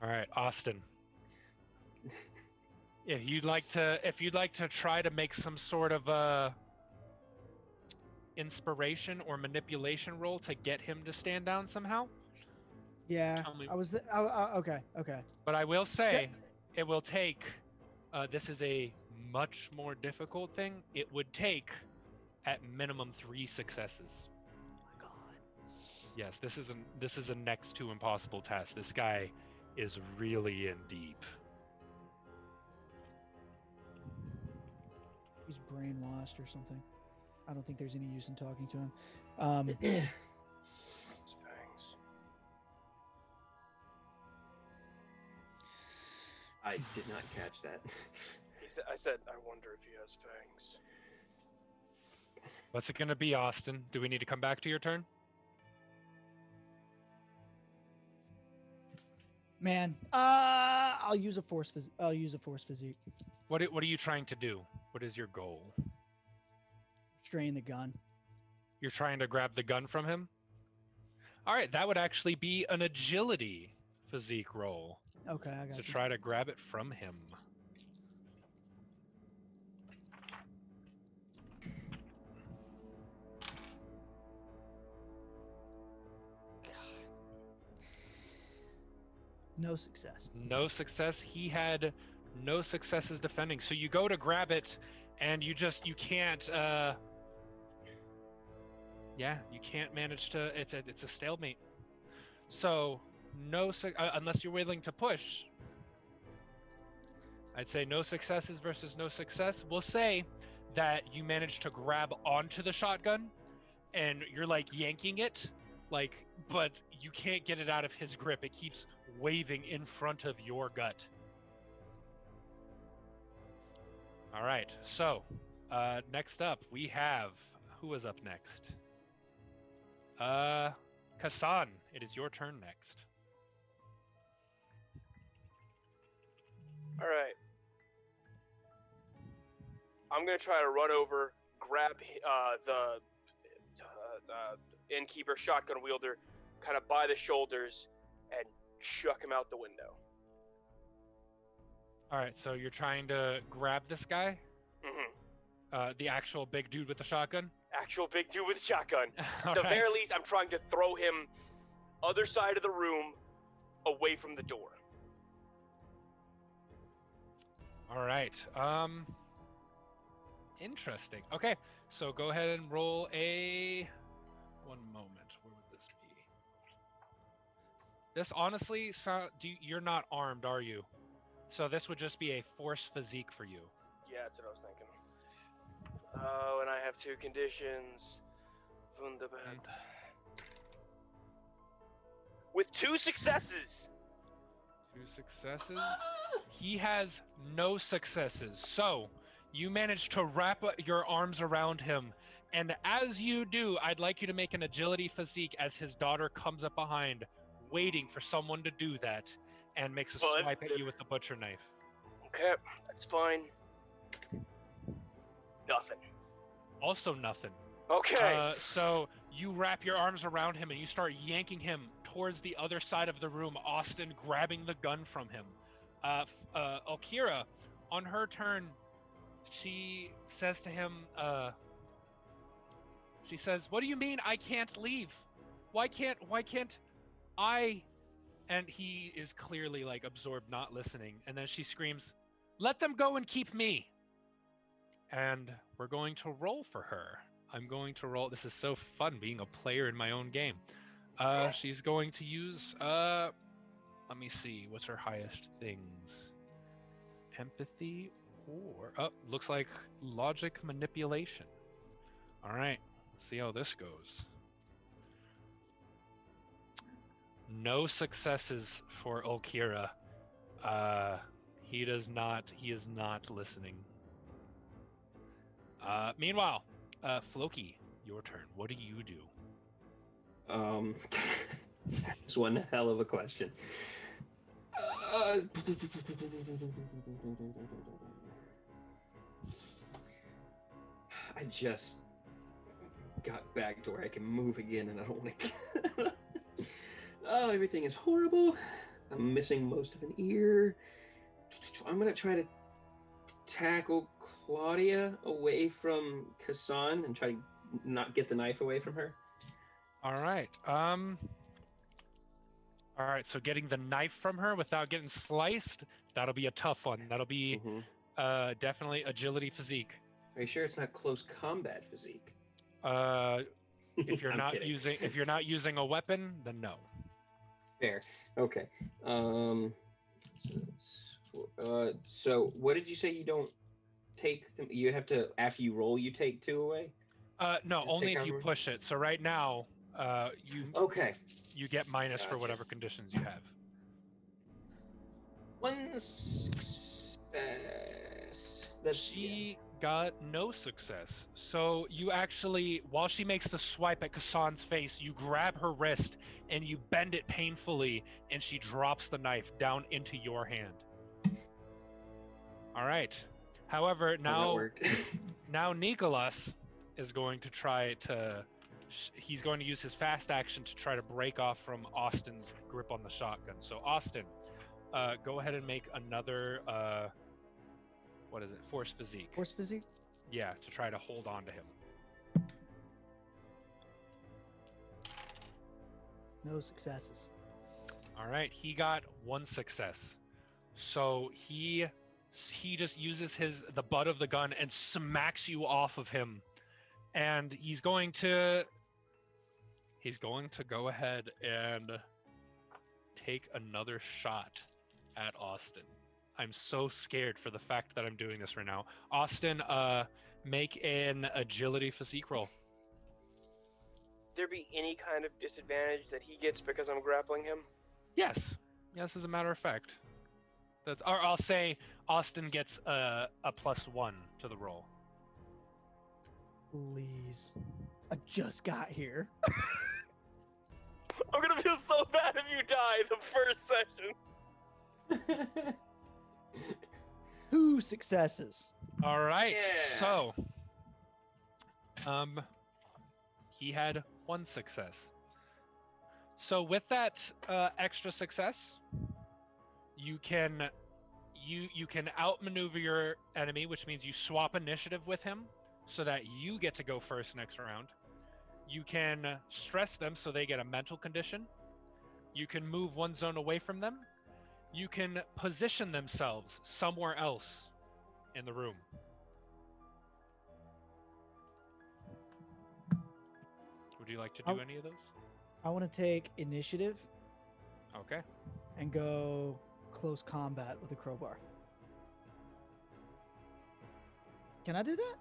All right, Austin. If you'd like to try to make some sort of inspiration or manipulation roll to get him to stand down somehow. Yeah, Tell me. Okay. But I will say, it will take. This is a much more difficult thing. It would take, at minimum, 3 successes. Oh my god. Yes, this is a next to impossible task. This guy is really in deep. He's brainwashed or something. I don't think there's any use in talking to him. His fangs. I did not catch that. I said, I wonder if he has fangs. What's it going to be, Austin? Do we need to come back to your turn? Man, I'll use a force physique. What are you trying to do? What is your goal? Strain the gun. You're trying to grab the gun from him? All right, that would actually be an agility physique roll. Okay, I got To you. try to grab it from him. No success. No success. He had no successes defending. So you go to grab it, and you can't. You can't manage to. It's a stalemate. So unless you're willing to push. I'd say no successes versus no success. We'll say that you managed to grab onto the shotgun, and you're like yanking it, but you can't get it out of his grip. It keeps waving in front of your gut. All right, so next up we have, who was up next? Kassan, it is your turn next. All right. I'm gonna try to run over, grab the innkeeper, shotgun wielder, kind of by the shoulders, and chuck him out the window. All right, so you're trying to grab this guy, the actual big dude with the shotgun. Actual big dude with shotgun. All At the right. very least, I'm trying to throw him other side of the room, away from the door. All right. Interesting. Okay, so go ahead and roll a. One moment. Where would this be? This honestly, you're not armed, are you? So this would just be a force physique for you. Yeah, that's what I was thinking. Oh, and I have 2 conditions. Wunderbar. With 2 successes. 2 successes. He has no successes. So you manage to wrap your arms around him. And as you do, I'd like you to make an agility physique as his daughter comes up behind, waiting for someone to do that, and makes a swipe at you with the butcher knife. Okay, that's fine. Nothing. Also nothing. Okay. So you wrap your arms around him and you start yanking him towards the other side of the room, Austin grabbing the gun from him. Ulkira, on her turn, she says to him, she says, "What do you mean I can't leave? Why can't I?" And he is clearly absorbed, not listening. And then she screams, "Let them go and keep me." And we're going to roll for her. I'm going to roll. This is so fun being a player in my own game. She's going to use, let me see, what's her highest things? Empathy or, looks like logic manipulation. All right, let's see how this goes. No successes for Ulkira. He is not listening. Meanwhile, Floki, your turn. What do you do? It's one hell of a question. I just got back to where I can move again, and I don't want to. Oh, everything is horrible. I'm missing most of an ear. I'm gonna try to tackle Claudia away from Kassan and try to not get the knife away from her. All right. All right. So getting the knife from her without getting sliced, that'll be a tough one. That'll be definitely agility physique. Are you sure it's not close combat physique? If you're I'm not kidding. using a weapon, then no. Fair. Okay. So what did you say you don't take them? You have to, after you roll, you take 2 away? No, You only take if you armor? push it. So right now, Okay. you get minus for Gotcha. whatever conditions you have. 1 success. That's She got no success. So you actually, while she makes the swipe at Kassan's face, you grab her wrist and you bend it painfully, and she drops the knife down into your hand. All right. However, that now worked. now Nicholas is going to try to. He's going to use his fast action to try to break off from Austin's grip on the shotgun. So Austin, go ahead and make another. What is it? Force physique. Force physique? Yeah, to try to hold on to him. No successes. All right, he got 1 success. So he just uses the butt of the gun and smacks you off of him, and he's going to go ahead and take another shot at Austin. I'm so scared for the fact that I'm doing this right now. Austin, make an agility physique roll. There be any kind of disadvantage that he gets because I'm grappling him? Yes, as a matter of fact. Or I'll say Austin gets a +1 to the roll. Please. I just got here. I'm gonna feel so bad if you die the first session. 2 successes. All right. Yeah. So, he had 1 success. So with that extra success, you can outmaneuver your enemy, which means you swap initiative with him, so that you get to go first next round. You can stress them so they get a mental condition. You can move 1 zone away from them. You can position themselves somewhere else in the room. Would you like to do any of those? I want to take initiative Okay. and go close combat with a crowbar. Can I do that?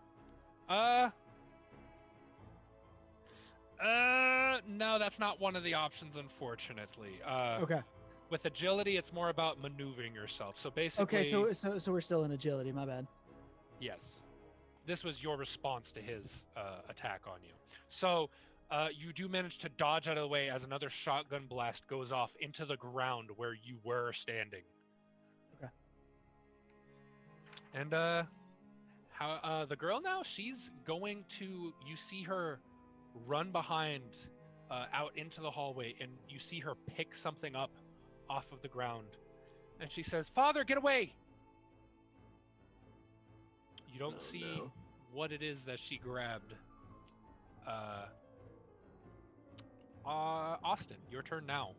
No, that's not one of the options, unfortunately. Okay. With agility, it's more about maneuvering yourself. So basically, Okay, so we're still in agility, my bad. yes, this was your response to his attack on you. So you do manage to dodge out of the way as another shotgun blast goes off into the ground where you were standing. Okay. And how the girl now, she's going to, you see her run behind out into the hallway, and you see her pick something up off of the ground, and she says, "Father, get away!" You don't see what it is that she grabbed. Austin, your turn now.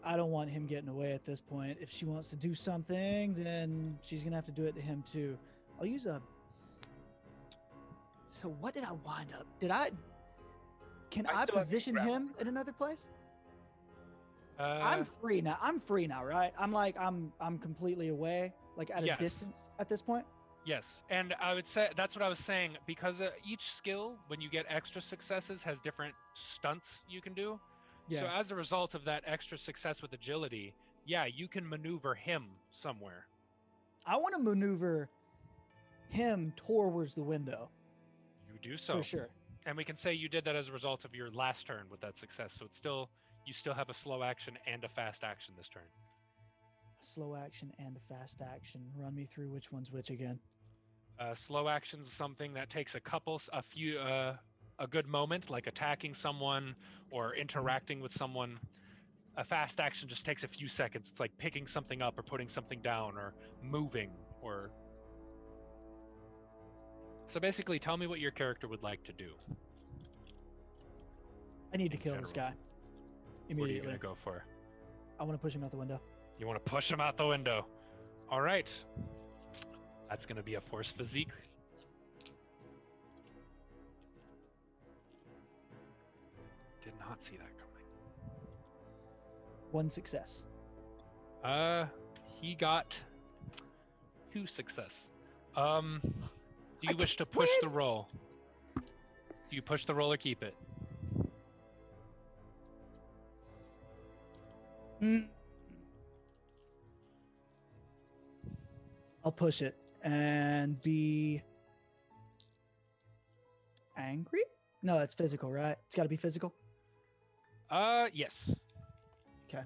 I don't want him getting away at this point. If she wants to do something, then she's gonna have to do it to him too. I'll use a. So what did I wind up? Can I still have position grapple. him in another place? I'm free now. Right? I'm completely away, like at Yes. a distance at this point. Yes, and I would say that's what I was saying, because each skill, when you get extra successes, has different stunts you can do. Yeah. So as a result of that extra success with agility, yeah, you can maneuver him somewhere. I want to maneuver him towards the window. You do so. For sure. And we can say you did that as a result of your last turn with that success. So it's still, you still have a slow action and a fast action this turn. Slow action and a fast action. Run me through which one's which again. Slow action's something that takes a good moment, like attacking someone or interacting with someone. A fast action just takes a few seconds. It's like picking something up or putting something down or moving or... So basically, tell me what your character would like to do. I need to In kill this guy. general. What are you Immediately. going to go for? I want to push him out the window. You want to push him out the window. All right. That's going to be a force physique. Did not see that coming. 1 success. He got 2 success. Do you wish to push the roll? Do you push the roll or keep it? I'll push it and be angry? No, that's physical, right? It's got to be physical. Yes. Okay.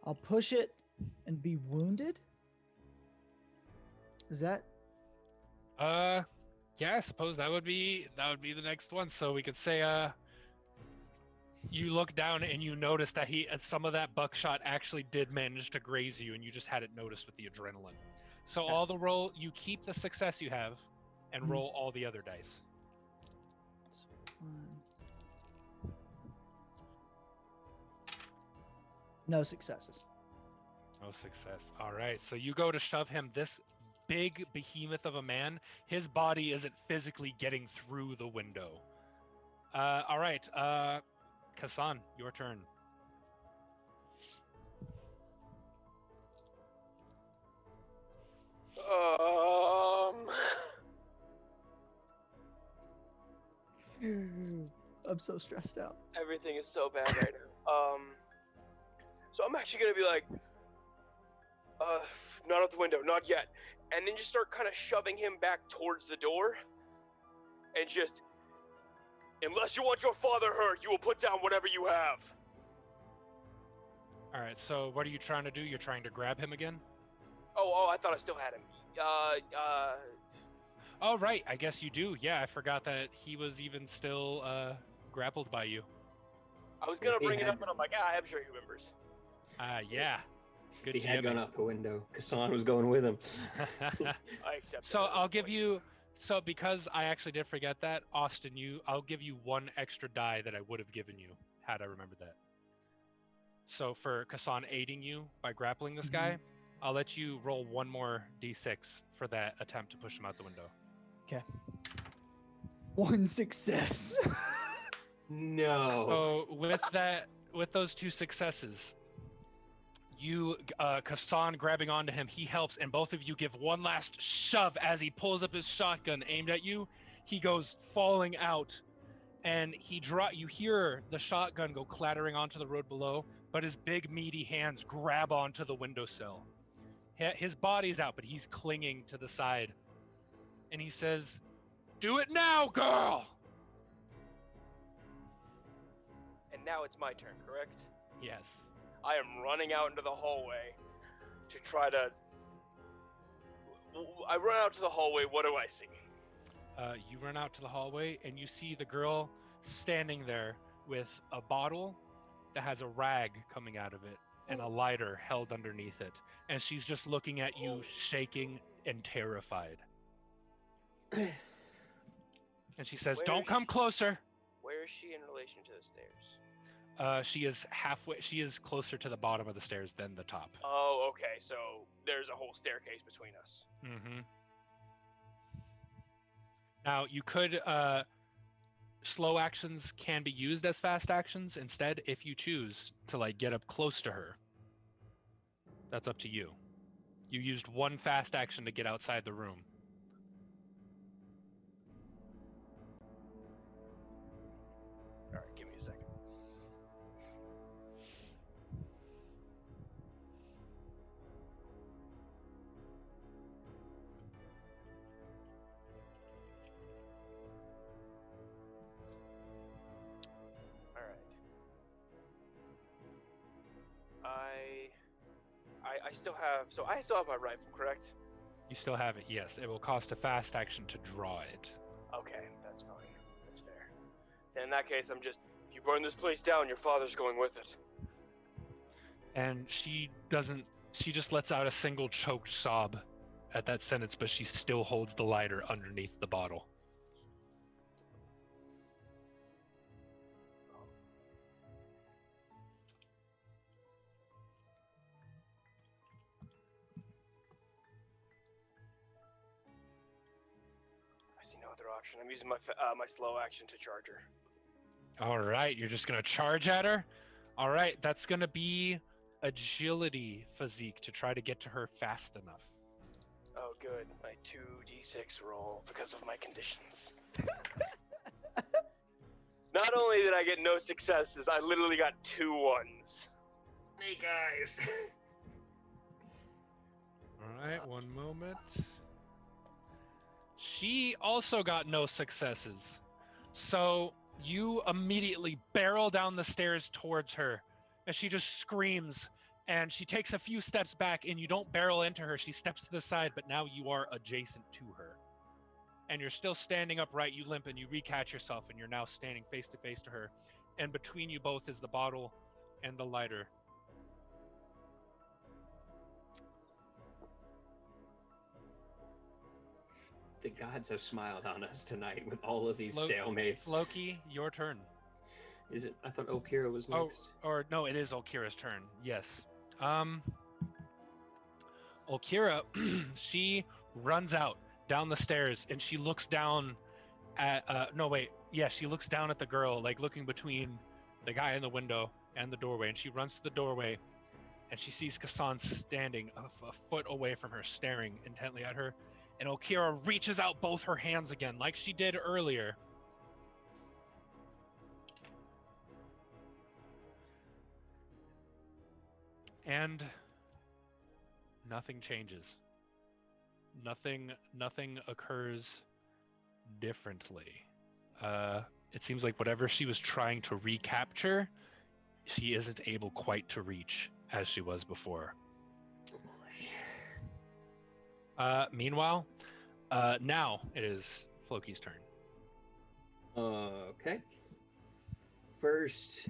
I'll push it and be wounded. Is that? Yeah, I suppose that would be the next one. So we could say, you look down and you notice that some of that buckshot actually did manage to graze you, and you just hadn't noticed with the adrenaline. So Okay. all the roll, you keep the success you have, and roll all the other dice. That's 1. No successes. No success. All right. So you go to shove him. This big behemoth of a man, his body isn't physically getting through the window. All right. Kassan, your turn. I'm so stressed out. Everything is so bad right now. So I'm actually gonna be like, not out the window, not yet, and then just start kind of shoving him back towards the door, and just, unless you want your father hurt, you will put down whatever you have. All right. So what are you trying to do? You're trying to grab him again? Oh, I thought I still had him. Oh, right. I guess you do. Yeah, I forgot that he was even still grappled by you. I was gonna bring it up, but I'm like, I'm sure he remembers. Yeah. Good If he had GMing. gone out the window, Kassan was going with him. I accept. So that at I'll this give point. you. So because I actually did forget that, Austin, I'll give you 1 extra die that I would have given you had I remembered that. So for Kassan aiding you by grappling this guy, I'll let you roll 1 more d6 for that attempt to push him out the window. Okay. 1 success. No. So with those 2 successes, you, Kassan grabbing onto him, he helps, and both of you give one last shove as he pulls up his shotgun aimed at you. He goes falling out, and you hear the shotgun go clattering onto the road below, but his big meaty hands grab onto the windowsill. His body's out, but he's clinging to the side, and he says, "Do it now, girl!" And now it's my turn, correct? Yes. I am running out into the hallway to try to. I run out to the hallway. What do I see? You run out to the hallway, and you see the girl standing there with a bottle that has a rag coming out of it and a lighter held underneath it. And she's just looking at you, shaking and terrified. And she says, Where "Don't is come she? closer." Where is she in relation to the stairs? She is halfway. She is closer to the bottom of the stairs than the top. Oh, okay. So there's a whole staircase between us. Mm-hmm. Now you could. Slow actions can be used as fast actions instead if you choose to get up close to her. That's up to you. You used 1 fast action to get outside the room. All right, give me a second. I still have my rifle, correct? You still have it, yes. It will cost a fast action to draw it. Okay, that's fine. That's fair. Then in that case, if you burn this place down, your father's going with it. And she just lets out a single choked sob at that sentence, but she still holds the lighter underneath the bottle. I see no other option. I'm using my slow action to charge her. All right, you're just going to charge at her? All right, that's going to be agility physique to try to get to her fast enough. Oh, good. My 2d6 roll because of my conditions. Not only did I get no successes, I literally got 2 1s. Hey guys. All right, one moment. She also got no successes. So you immediately barrel down the stairs towards her, and she just screams, and she takes a few steps back, and you don't barrel into her. She steps to the side, but now you are adjacent to her. And you're still standing upright. You limp, and you recatch yourself, and you're now standing face to face to her. And between you both is the bottle and the lighter. The gods have smiled on us tonight with all of these stalemates. Floki, your turn. Is it? I thought Ulkira was next. Or no, it is Ulkira's turn. Yes. Ulkira, she runs out down the stairs and she looks down at she looks down at the girl, like looking between the guy in the window and the doorway, and she runs to the doorway and she sees Kassan standing a foot away from her, staring intently at her. And Ulkira reaches out both her hands again, like she did earlier. And nothing changes. Nothing occurs differently. It seems like whatever she was trying to recapture, she isn't able quite to reach as she was before. Meanwhile, now it is Floki's turn. Okay. First,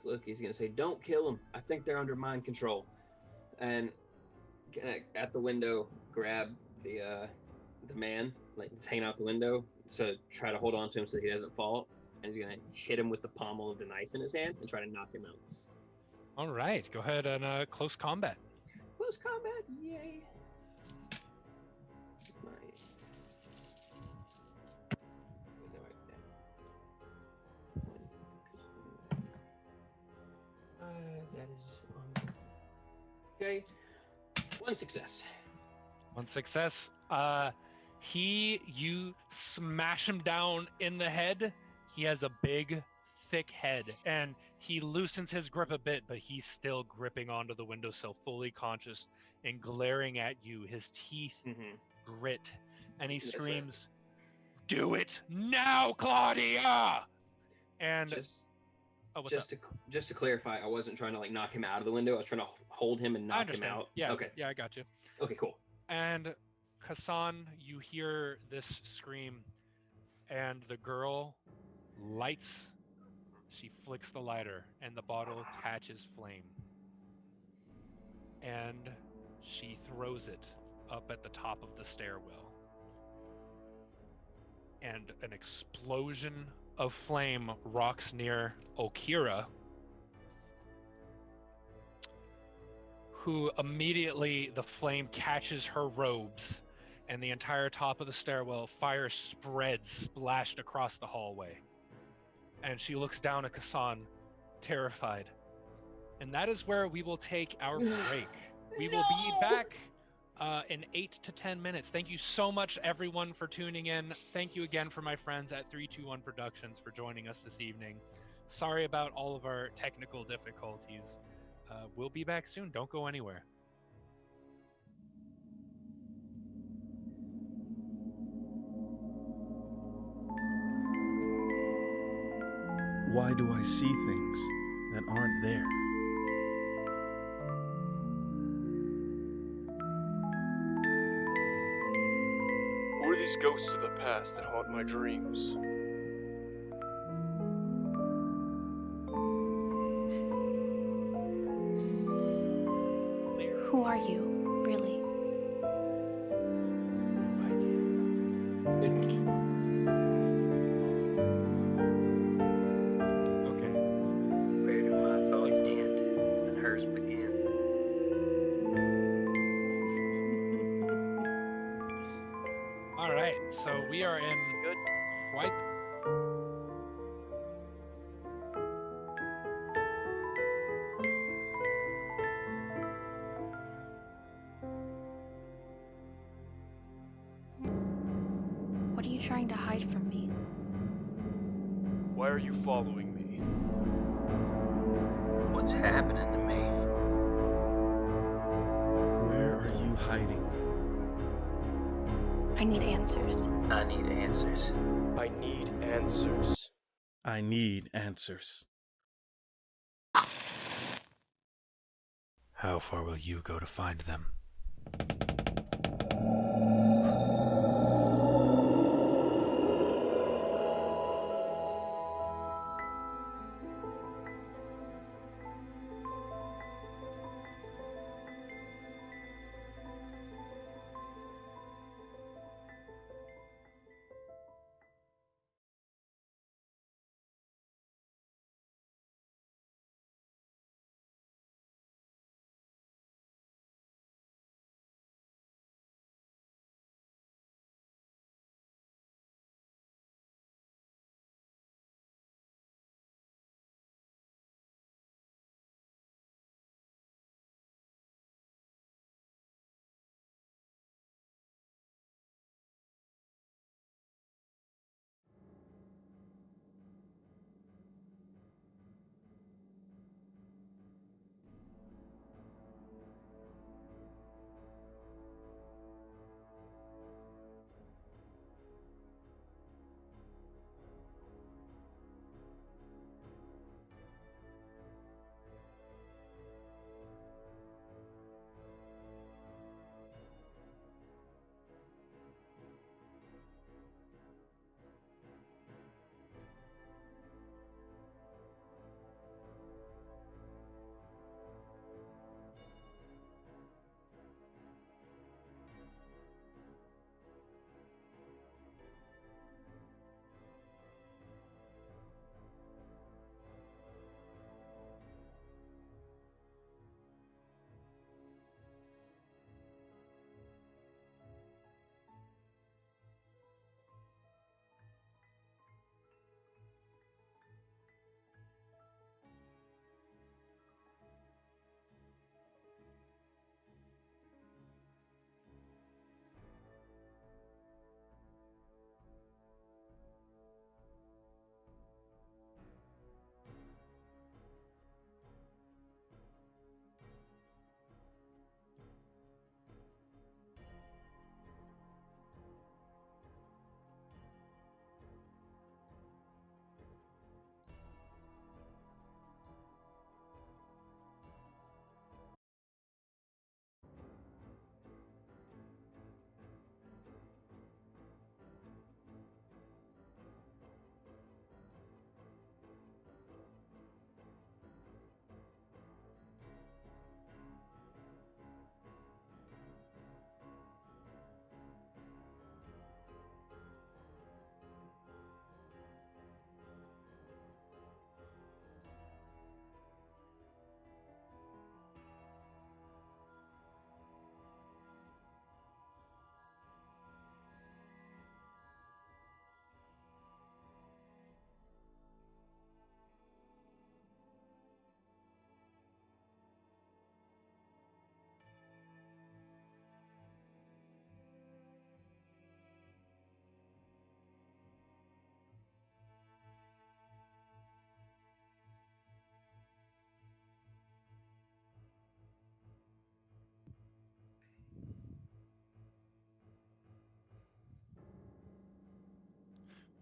Floki's gonna say, "Don't kill them. I think they're under mind control." And at the window, grab the man, like he's hanging out the window, so try to hold on to him so he doesn't fall. And he's gonna hit him with the pommel of the knife in his hand and try to knock him out. All right, go ahead and close combat. Close combat, yay! That is on. Okay, one success. One success. You smash him down in the head. He has a big, thick head, and he loosens his grip a bit, but he's still gripping onto the windowsill, fully conscious and glaring at you. His teeth grit, and he screams, "Do it now, Claudia!" And just to clarify, I wasn't trying to like knock him out of the window. I was trying to hold him and knock him out. Yeah. Okay. Yeah, I got you. Okay, cool. And Kassan, you hear this scream, and the girl lights. She flicks the lighter, and the bottle catches flame. And she throws it up at the top of the stairwell. And an explosion of flame rocks near Ulkira, who immediately, the flame catches her robes, and the entire top of the stairwell, fire spreads, splashed across the hallway. And she looks down at Kassan, terrified. And that is where we will take our break. We will be back in 8 to 10 minutes. Thank you so much, everyone, for tuning in. Thank you again for my friends at 321 Productions for joining us this evening. Sorry about all of our technical difficulties. We'll be back soon. Don't go anywhere. Why do I see things that aren't there? these ghosts of the past that haunt my dreams. Who are you, really? Okay. Where do my thoughts end and hers begin? All right. So we are in Good. quite. What are you trying to hide from me? Why are you following me? What's happening to me? Where are you hiding? I need answers. I need answers. I need answers. I need answers. How far will you go to find them?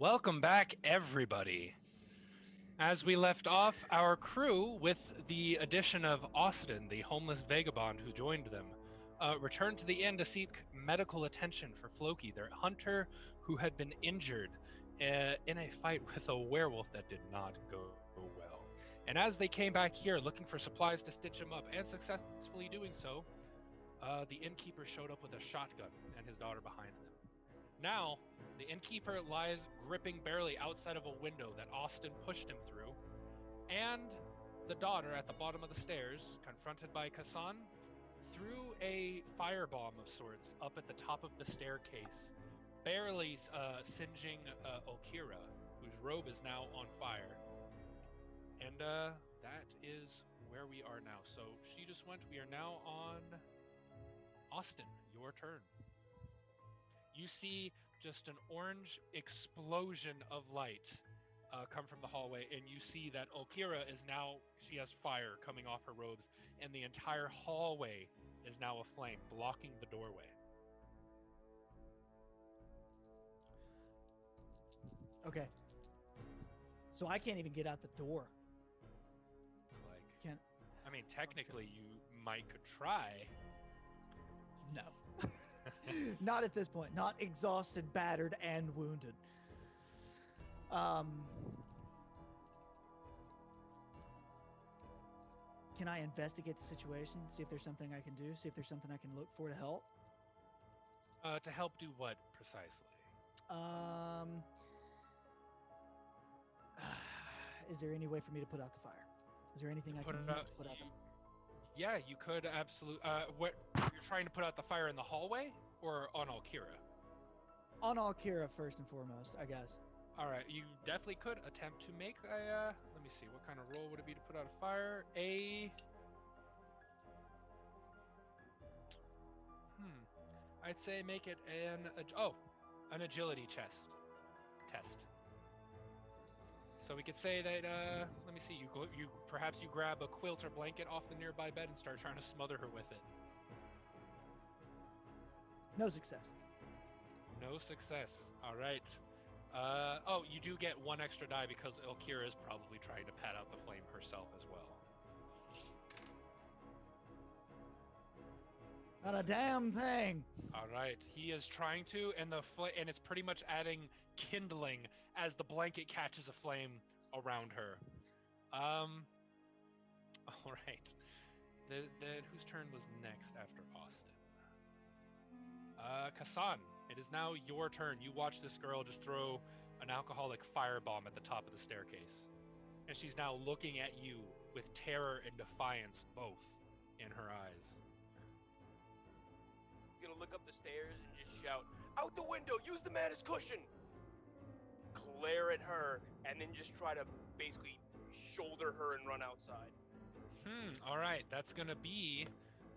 Welcome back, everybody. As we left off, our crew, with the addition of Austin, the homeless vagabond who joined them, returned to the inn to seek medical attention for Floki, their hunter who had been injured in a fight with a werewolf that did not go well. And as they came back here looking for supplies to stitch him up and successfully doing so, the innkeeper showed up with a shotgun and his daughter behind them. Now, the innkeeper lies gripping barely outside of a window that Austin pushed him through, and the daughter at the bottom of the stairs, confronted by Kassan, threw a firebomb of sorts up at the top of the staircase, barely singeing Ulkira, whose robe is now on fire. And that is where we are now. So she just went. We are now on Austin. Your turn. You see just an orange explosion of light come from the hallway, and you see that Ulkira is now, she has fire coming off her robes, and the entire hallway is now aflame, blocking the doorway. Okay. So I can't even get out the door. Like, Can't. I mean, technically, you could try. No. Not at this point. Not exhausted, battered, and wounded. Can I investigate the situation? See if there's something I can do? See if there's something I can look for to help? To help do what precisely? Is there any way for me to put out the fire? Is there anything I can use to put out the fire? Yeah, you could absolutely. What, you're trying to put out the fire in the hallway or on Ulkira? On Ulkira first and foremost, I guess. All right, you definitely could attempt to make a. Let me see, what kind of roll would it be to put out a fire? I'd say make it an agility test. So we could say that. Let me see. You perhaps you grab a quilt or blanket off the nearby bed and start trying to smother her with it. No success. No success. All right. You do get one extra die because Ulkira is probably trying to pat out the flame herself as well. Not a damn thing. All right, he is trying to, and and it's pretty much adding kindling as the blanket catches a flame around her. All right. Then whose turn was next after Austin? Kassan, it is now your turn. You watch this girl just throw an alcoholic firebomb at the top of the staircase, and she's now looking at you with terror and defiance both in her eyes. Gonna look up the stairs and just shout, "Out the window! Use the man as cushion!" Glare at her, and then just try to basically shoulder her and run outside. All right, that's gonna be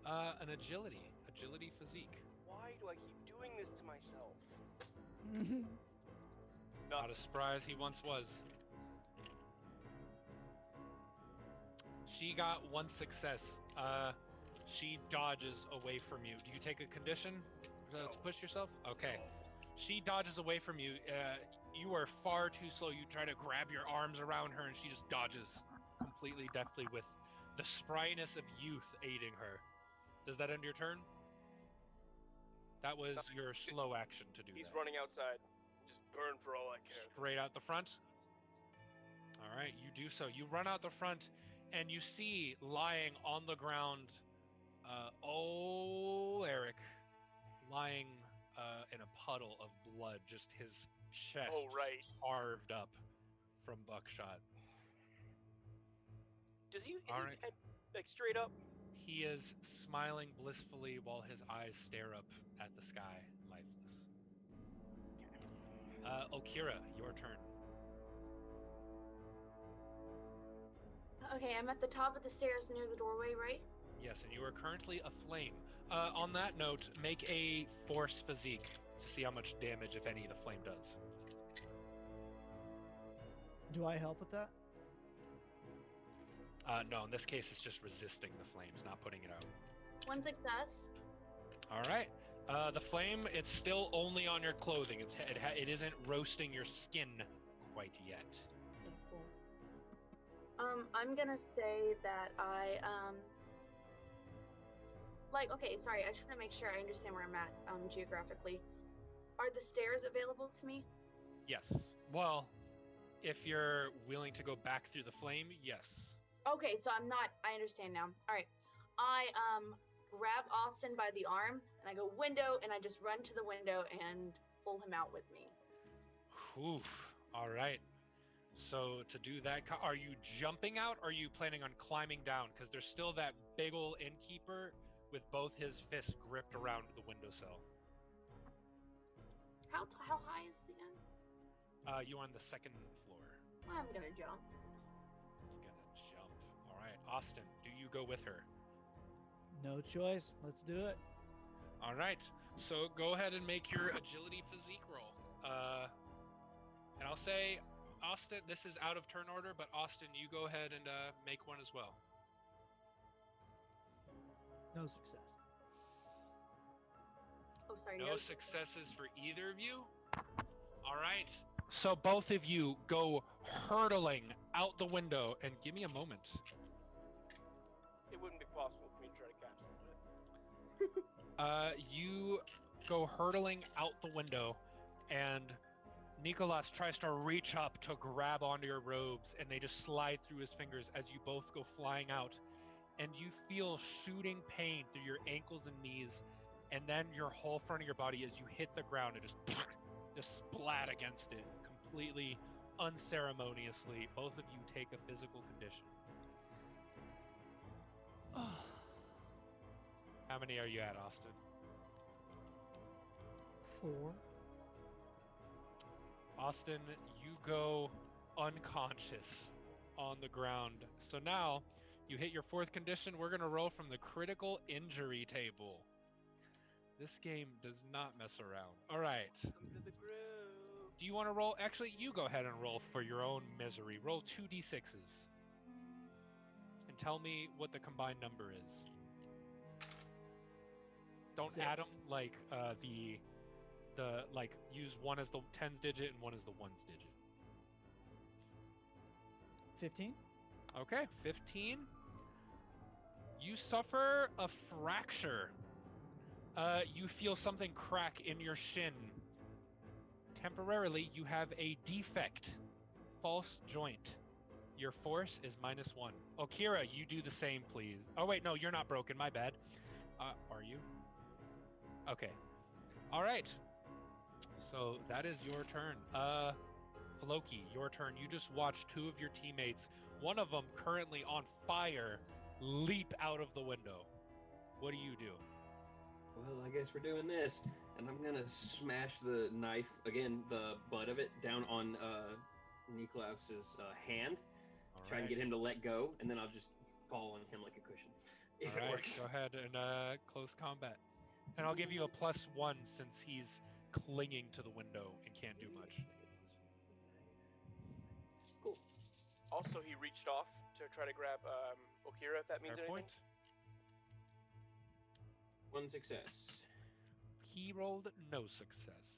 an agility physique. Why do I keep doing this to myself? Not as spry as he once was. She got one success. She dodges away from you. Do you take a condition to push yourself? Okay. She dodges away from you. You are far too slow. You try to grab your arms around her, and she just dodges completely deftly with the spryness of youth aiding her. Does that end your turn? That was your slow action to do that. He's running outside. Just burn for all I care. Straight out the front? All right, you do so. You run out the front, and you see lying on the ground Eric, lying in a puddle of blood, just his chest carved up from buckshot. Is he dead, like straight up? He is smiling blissfully while his eyes stare up at the sky, lifeless. Ulkira, your turn. Okay, I'm at the top of the stairs near the doorway, right? Yes, and you are currently aflame. On that note, make a force physique to see how much damage, if any, the flame does. Do I help with that? No, in this case, it's just resisting the flames, not putting it out. One success. All right. The flame, it's still only on your clothing. It isn't roasting your skin quite yet. Okay, cool. I'm gonna say that I Like, okay, sorry, I just want to make sure I understand where I'm at geographically. Are the stairs available to me? Yes. Well, if you're willing to go back through the flame, yes. Okay, so I'm not. I understand now. All right, I grab Austin by the arm and I go window, and I just run to the window and pull him out with me. Oof. All right. So to do that, are you jumping out or are you planning on climbing down? Because there's still that big ol' innkeeper with both his fists gripped around the windowsill. How high is it again? You on the second floor. I'm gonna jump. You're gonna jump. All right, Austin, do you go with her? No choice. Let's do it. All right, so go ahead and make your agility physique roll. And I'll say, Austin, this is out of turn order, but Austin, you go ahead and make one as well. No success. Oh, sorry. No successes for either of you. All right. So both of you go hurtling out the window, and give me a moment. It wouldn't be possible for me to try to catch them, would it? You go hurtling out the window, and Nicholas tries to reach up to grab onto your robes, and they just slide through his fingers as you both go flying out. And you feel shooting pain through your ankles and knees, and then your whole front of your body as you hit the ground and just splat against it completely unceremoniously. Both of you take a physical condition. How many are you at, Austin? 4. Austin, you go unconscious on the ground. So now you hit your 4th condition. We're going to roll from the critical injury table. This game does not mess around. All right. Come to the groove. Do you want to roll? Actually, you go ahead and roll for your own misery. Roll 2 d6s. And tell me what the combined number is. Don't 6. add them like the like use one as the tens digit and one as the ones digit. 15. Okay, 15. You suffer a fracture. You feel something crack in your shin. Temporarily, you have a defect. False joint. Your force is -1. Ulkira, you do the same, please. Oh, wait, no, you're not broken. My bad. Are you? Okay. All right. So that is your turn. Floki, your turn. You just watched 2 of your teammates, one of them currently on fire, leap out of the window. What do you do? Well, I guess we're doing this, and I'm gonna smash the knife again, the butt of it, down on Nikolaus's hand, All try and get him to let go, and then I'll just fall on him like a cushion. If All it right, works. go ahead and close combat. And I'll give you a +1 since he's clinging to the window and can't do much. Cool. Also, he reached off to try to grab Ulkira, if that means Fair anything. point. 1 success. He rolled no success.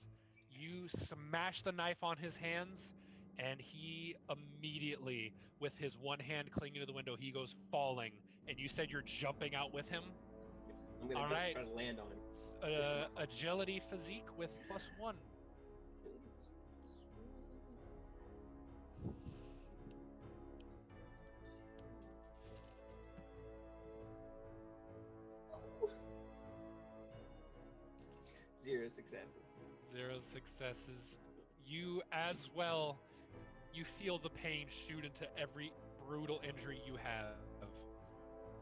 You smash the knife on his hands, and he immediately, with his one hand clinging to the window, he goes falling. And you said you're jumping out with him? I'm gonna All jump right. and try to land on him. Agility physique with +1. Zero successes. 0 successes. You as well, you feel the pain shoot into every brutal injury you have.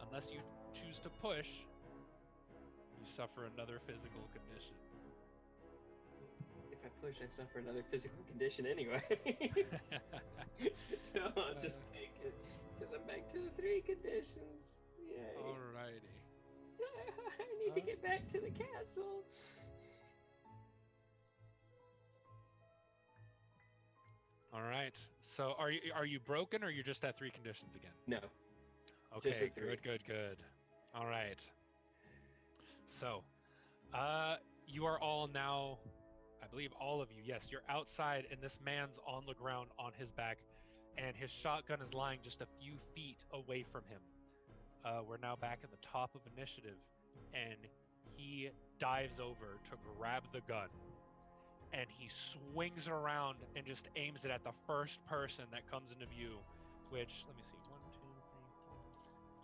Unless you choose to push, you suffer another physical condition. If I push, I suffer another physical condition anyway. So I'll just take it, because I'm back to the 3 conditions. Yay. Alrighty. I need to get back to the castle. All right. So are you broken, or you're just at 3 conditions again? No. Okay. Just at 3. Good. All right. So, you are all now, I believe all of you. Yes, you're outside, and this man's on the ground on his back, and his shotgun is lying just a few feet away from him. We're now back at the top of initiative. and he dives over to grab the gun, and he swings around and just aims it at the first person that comes into view, which, let me see, 1, 2, 3, 4.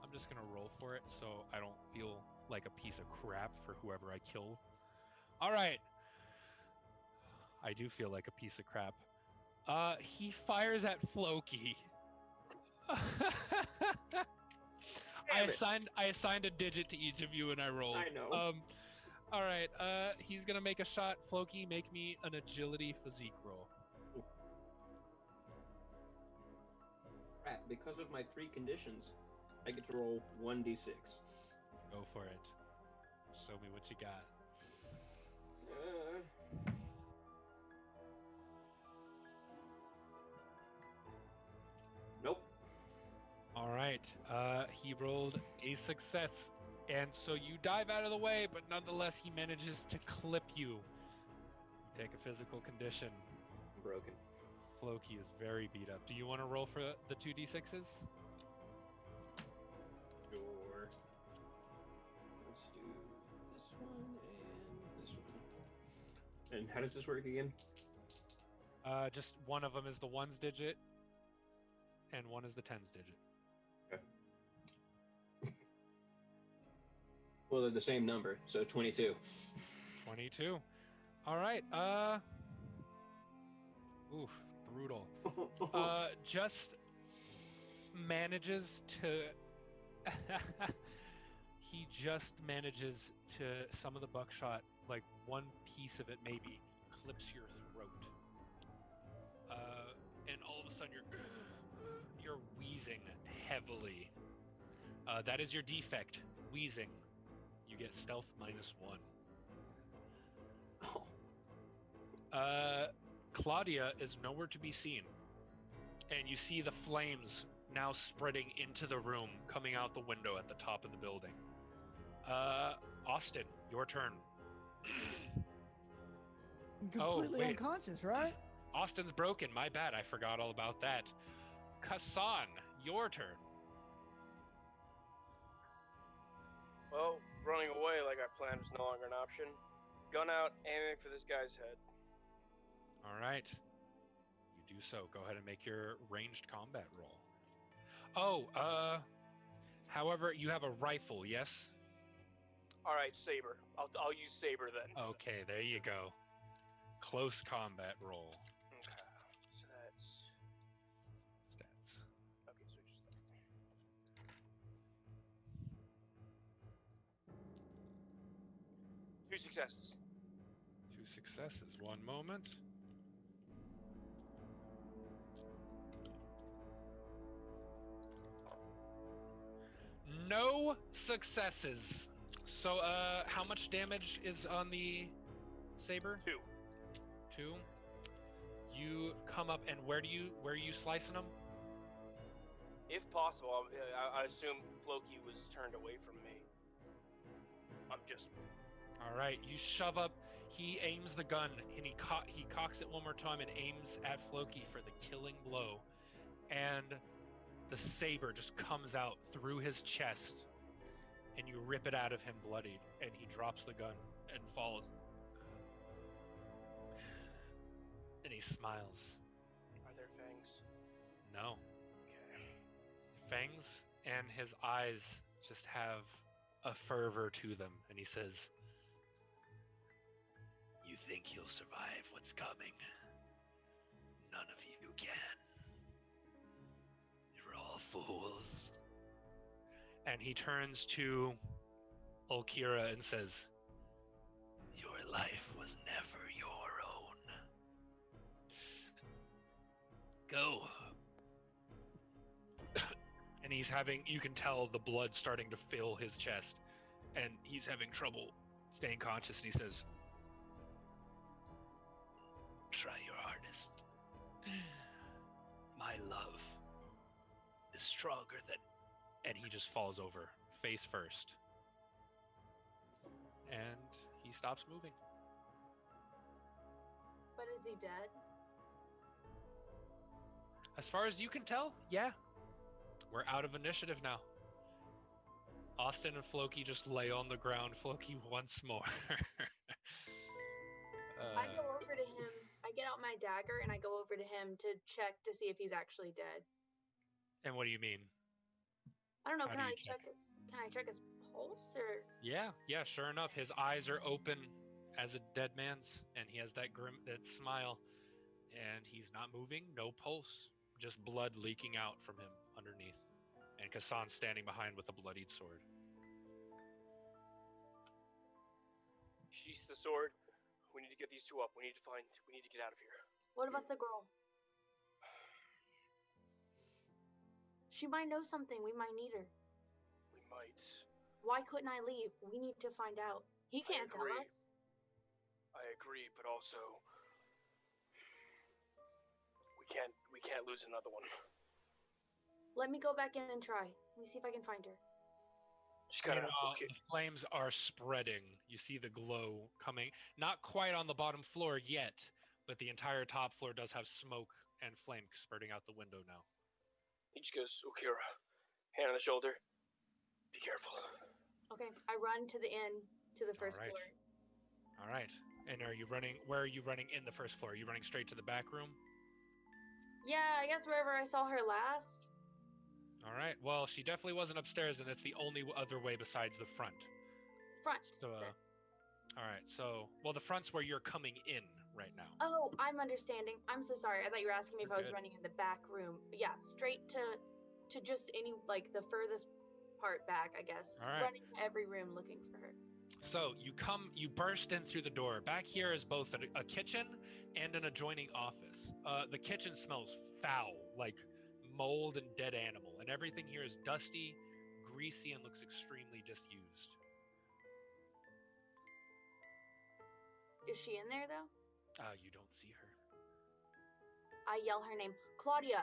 I'm just gonna roll for it so I don't feel like a piece of crap for whoever I kill. All right. I do feel like a piece of crap. He fires at Floki. I assigned a digit to each of you and I rolled. I know. All right. He's gonna make a shot. Floki, make me an agility physique roll. Crap, because of my 3 conditions, I get to roll 1d6. Go for it. Show me what you got. Nope. All right. He rolled a success. And so you dive out of the way, but nonetheless, he manages to clip you. You take a physical condition. I'm broken. Floki is very beat up. Do you want to roll for the 2d6s? Sure. Let's do this one and this one. And how does this work again? Just one of them is the ones digit, and one is the tens digit. Okay. Well, they're the same number, so 22. 22. All right. Oof, brutal. Just manages to. He just manages to, some of the buckshot, like one piece of it maybe, clips your throat. And all of a sudden you're wheezing heavily. That is your defect, wheezing. You get stealth -1. Claudia is nowhere to be seen. And you see the flames now spreading into the room, coming out the window at the top of the building. Austin, your turn. I'm completely wait. unconscious, right? Austin's broken. My bad. I forgot all about that. Kassan, your turn. Well, running away like I planned was no longer an option. Gun out, aiming for this guy's head. All right. You do so. Go ahead and make your ranged combat roll. Oh, however, you have a rifle, yes? All right, saber. I'll use saber then. Okay, there you go. Close combat roll. Okay, so that's Stats. okay. So just that. 2 successes. 2 successes. One moment. No successes. So, how much damage is on the saber? 2. 2. You come up, and where are you slicing them? If possible, I assume Floki was turned away from me. I'm just. All right, you shove up. He aims the gun, and he cocks it one more time and aims at Floki for the killing blow, and the saber just comes out through his chest, and you rip it out of him bloodied, and he drops the gun and falls. And he smiles. Are there fangs? No. Okay. Fangs and his eyes just have a fervor to them, and he says, "You think you'll survive what's coming? None of you can. You're all fools." And he turns to Ulkira and says, "Your life was never your own. Go." And you can tell the blood starting to fill his chest, and he's having trouble staying conscious, and he says, "Try your hardest. My love is stronger than..." And he just falls over, face first. And he stops moving. But is he dead? As far as you can tell, yeah. We're out of initiative now. Austin and Floki just lay on the ground. Floki once more. I go over to him. I get out my dagger and I go over to him to check to see if he's actually dead. And what do you mean? I don't know. How Can do I you check his? Can I check his pulse or? Yeah, sure enough, his eyes are open as a dead man's, and he has that smile, and he's not moving, no pulse, just blood leaking out from him underneath, and Kassan standing behind with a bloodied sword. Sheath the sword. We need to get these two up. We need to get out of here. What about the girl? She might know something. We might need her. We might. Why couldn't I leave? We need to find out. He can't tell agree. us. I agree, but also we can't lose another one. Let me go back in and try. Let me see if I can find her. Just kind of The flames are spreading. You see the glow coming, not quite on the bottom floor yet, but the entire top floor does have smoke and flame spurting out the window now. He just goes, Ulkira, hand on the shoulder. Be careful. Okay, I run to the inn, to the first Alright. floor. All right. And are you running? Where are you running in the first floor? Are you running straight to the back room? Yeah, I guess wherever I saw her last. All right. Well, she definitely wasn't upstairs, and it's the only other way besides the front. Front. So, then. all right. So, well, the front's where you're coming in right now. Oh, I'm understanding. I'm so sorry. I thought you were asking me if You're I was good. running in the back room. But yeah, straight to just any, like, the furthest part back, I guess. All right. Running to every room looking for her. So you burst in through the door. Back here is both a kitchen and an adjoining office. The kitchen smells foul, like mold and dead animal, and everything here is dusty, greasy, and looks extremely disused. Is she in there, though? You don't see her. I yell her name. Claudia!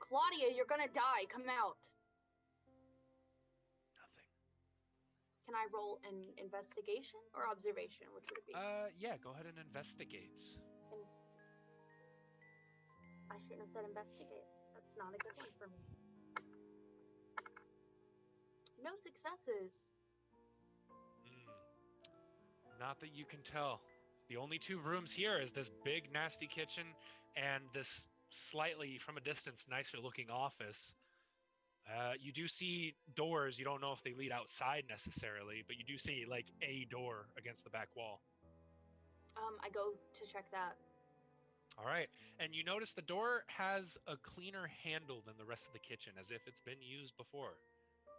Claudia, you're gonna die. Come out. Nothing. Can I roll an investigation or observation? Which would it be? Yeah, go ahead and investigate. I shouldn't have said investigate. That's not a good one for me. No successes. Not that you can tell. The only two rooms here is this big, nasty kitchen and this slightly, from a distance, nicer looking office. You do see doors. You don't know if they lead outside necessarily, but you do see like a door against the back wall. I go to check that. All right. And you notice the door has a cleaner handle than the rest of the kitchen, as if it's been used before.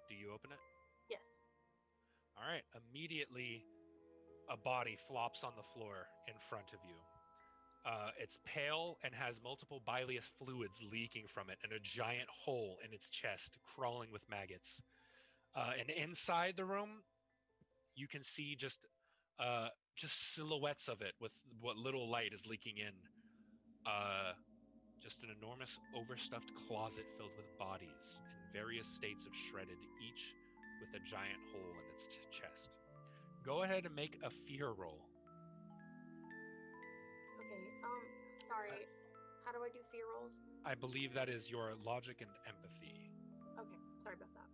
Do you open it? Yes. All right. Immediately, a body flops on the floor in front of you. It's pale and has multiple bilious fluids leaking from it and a giant hole in its chest crawling with maggots. And inside the room, you can see just silhouettes of it with what little light is leaking in. Just an enormous overstuffed closet filled with bodies in various states of shredded, each with a giant hole in its chest. Go ahead and make a fear roll. Okay. Sorry. How do I do fear rolls? I believe that is your logic and empathy. Okay. Sorry about that.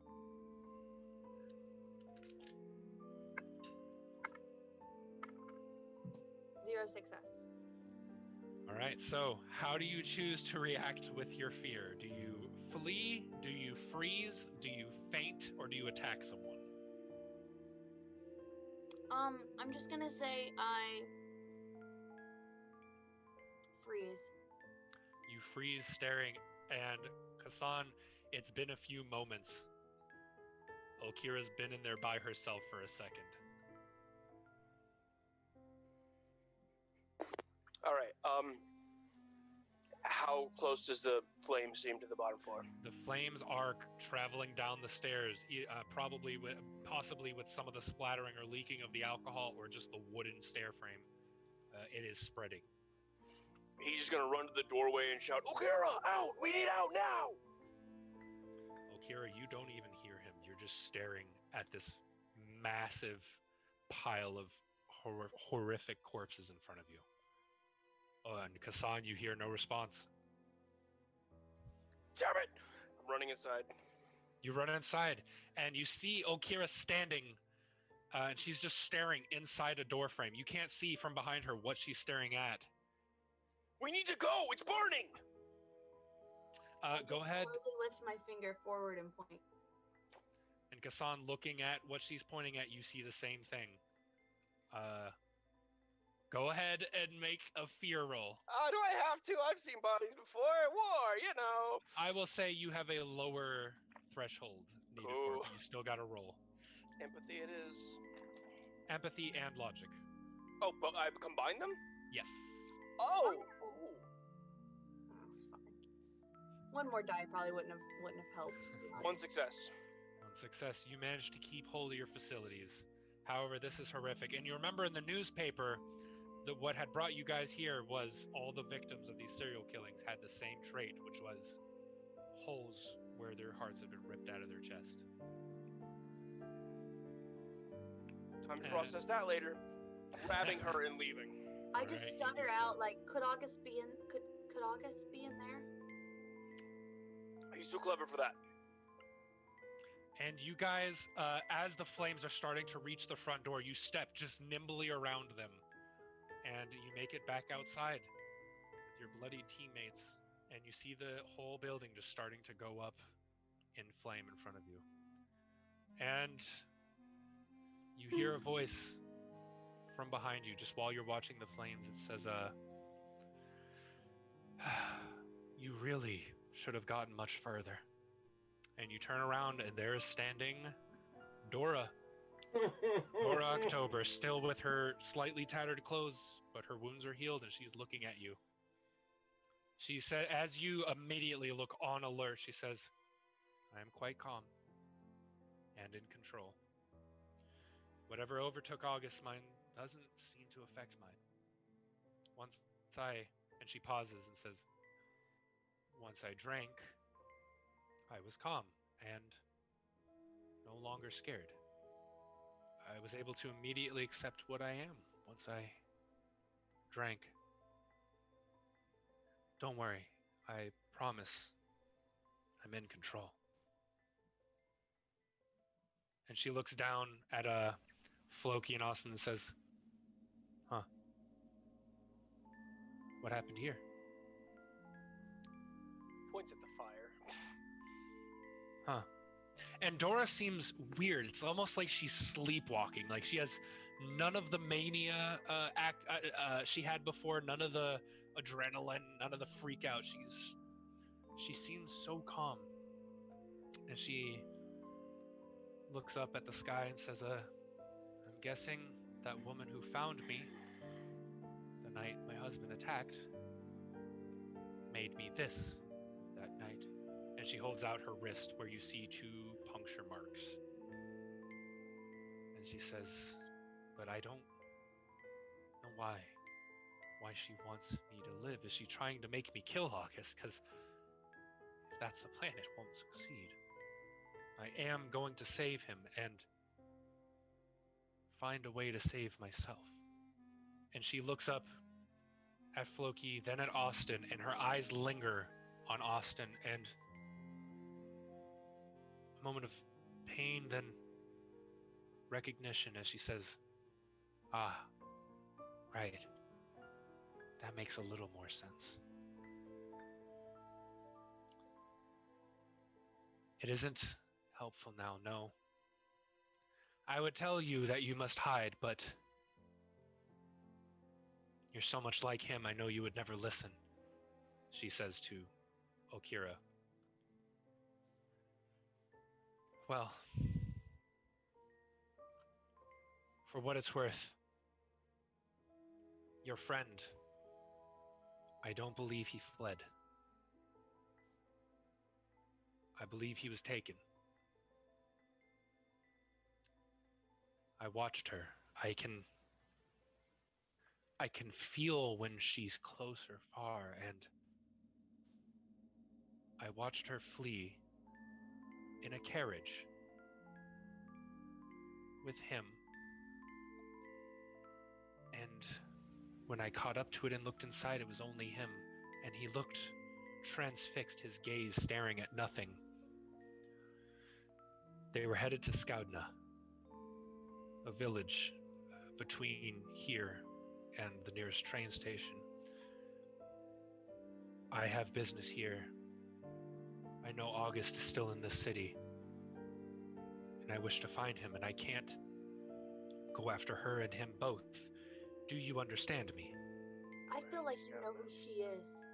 Zero success. All right, so how do you choose to react with your fear? Do you flee? Do you freeze? Do you faint? Or do you attack someone? I'm just gonna say I freeze. You freeze staring, and Kassan, it's been a few moments. Ulkira's been in there by herself for a second. All right. How close does the flame seem to the bottom floor? The flames are traveling down the stairs, possibly with some of the splattering or leaking of the alcohol or just the wooden stair frame. It is spreading. He's just gonna run to the doorway and shout, "Ulkira, out! We need out now!" Ulkira, you don't even hear him. You're just staring at this massive pile of horrific corpses in front of you. And Kassan, you hear no response. Damn it! I'm running inside. You run inside, and you see Ulkira standing, and she's just staring inside a door frame. You can't see from behind her what she's staring at. We need to go! It's burning! Go ahead. Slowly lift my finger forward and point. And Kassan, looking at what she's pointing at, you see the same thing. Go ahead and make a fear roll. Do I have to? I've seen bodies before. War, you know. I will say you have a lower threshold needed for it. You still got to roll. Empathy it is. Empathy and logic. Oh, but I combine them? Yes. Oh! That's fine. One more die probably wouldn't have helped. One success. One success. You managed to keep hold of your facilities. However, this is horrific. And you remember in the newspaper that what had brought you guys here was all the victims of these serial killings had the same trait, which was holes where their hearts had been ripped out of their chest. Time to process that later. Grabbing her and leaving. I just stutter out like, could August be in? Could August be in there? He's too clever for that. And you guys, as the flames are starting to reach the front door, you step just nimbly around them. And you make it back outside with your bloodied teammates. And you see the whole building just starting to go up in flame in front of you. And you hear a voice from behind you just while you're watching the flames. It says, you really should have gotten much further. And you turn around and there is standing Dora. Dora October, still with her slightly tattered clothes, but her wounds are healed and she's looking at you. She said, as you immediately look on alert, she says, I am quite calm and in control. Whatever overtook August's mind doesn't seem to affect mine. And she pauses and says, once I drank, I was calm and no longer scared. I was able to immediately accept what I am once I drank. Don't worry, I promise I'm in control. And she looks down at Floki and Austin and says, huh, what happened here? Points at the fire. Huh. And Dora seems weird. It's almost like she's sleepwalking. Like she has none of the mania she had before, none of the adrenaline, none of the freak out. She seems so calm. And she looks up at the sky and says, I'm guessing that woman who found me the night my husband attacked made me this that night. And she holds out her wrist where you see 2 puncture marks. And she says, but I don't know why she wants me to live. Is she trying to make me kill August? Because if that's the plan, it won't succeed. I am going to save him and find a way to save myself. And she looks up at Floki, then at Austin, and her eyes linger on Austin, and a moment of pain, then recognition as she says, ah, right. That makes a little more sense. It isn't helpful now, no. I would tell you that you must hide, but you're so much like him, I know you would never listen, she says to Ulkira. Well, for what it's worth, your friend, I don't believe he fled. I believe he was taken. I watched her. I can feel when she's close or far, and I watched her flee in a carriage with him. And when I caught up to it and looked inside, it was only him, and he looked transfixed, his gaze staring at nothing. They were headed to Skaudna, a village between here and the nearest train station. I have business here. I know August is still in this city, and I wish to find him, and I can't go after her and him both. Do you understand me? I feel like you know who she is.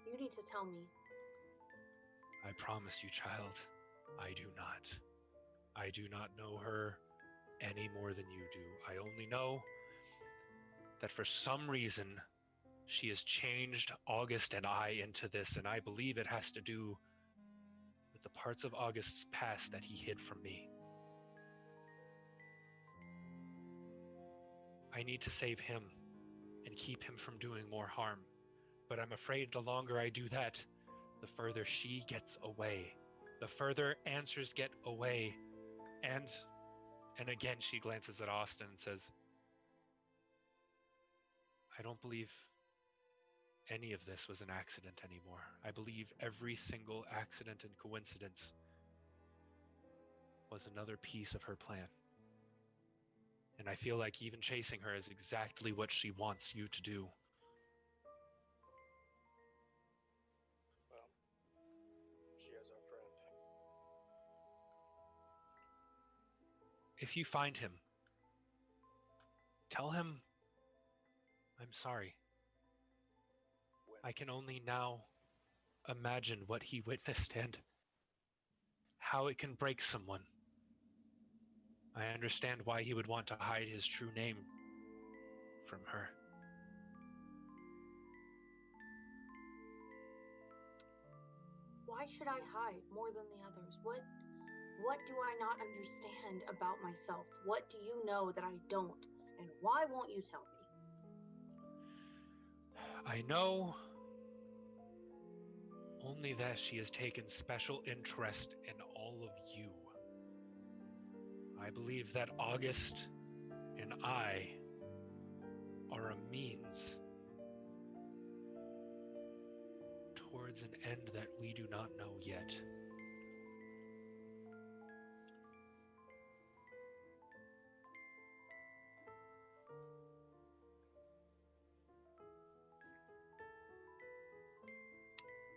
You need to tell me. I promise you, child, I do not. I do not know her any more than you do. I only know that for some reason she has changed August and I into this, and I believe it has to do with the parts of August's past that he hid from me. I need to save him and keep him from doing more harm. But I'm afraid the longer I do that, the further she gets away. The further answers get away. And again, she glances at Austin and says, I don't believe any of this was an accident anymore. I believe every single accident and coincidence was another piece of her plan. And I feel like even chasing her is exactly what she wants you to do. Well, she is our friend. If you find him, tell him I'm sorry. I can only now imagine what he witnessed and how it can break someone. I understand why he would want to hide his true name from her. Why should I hide more than the others? What do I not understand about myself? What do you know that I don't? And why won't you tell me? I know only that she has taken special interest in all of you. I believe that August and I are a means towards an end that we do not know yet.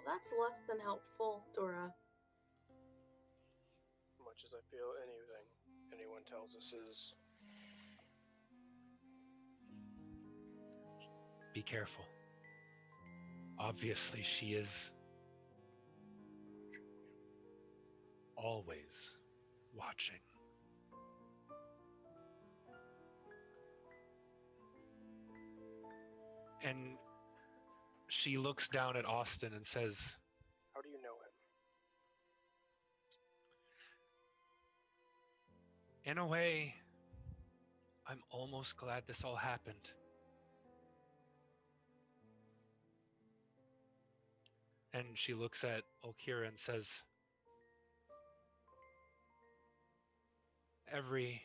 Well, that's less than helpful, Dora. Much as I feel anything anyone tells us is... Be careful. Obviously, she is always watching. And she looks down at Austin and says, How do you know him? in a way, I'm almost glad this all happened. And she looks at Ulkira and says, every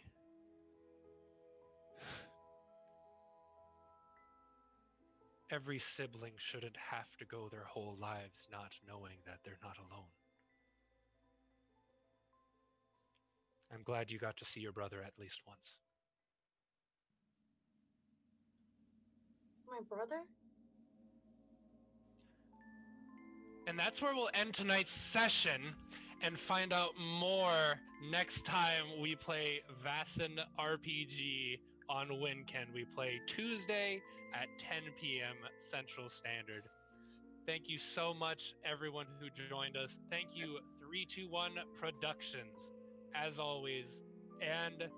sibling shouldn't have to go their whole lives not knowing that they're not alone. I'm glad you got to see your brother at least once. My brother? And that's where we'll end tonight's session and find out more next time we play Vaesen RPG on WhenCanWePlay, Tuesday at 10 p.m. Central Standard. Thank you so much, everyone who joined us. Thank you, 321 Productions, as always. And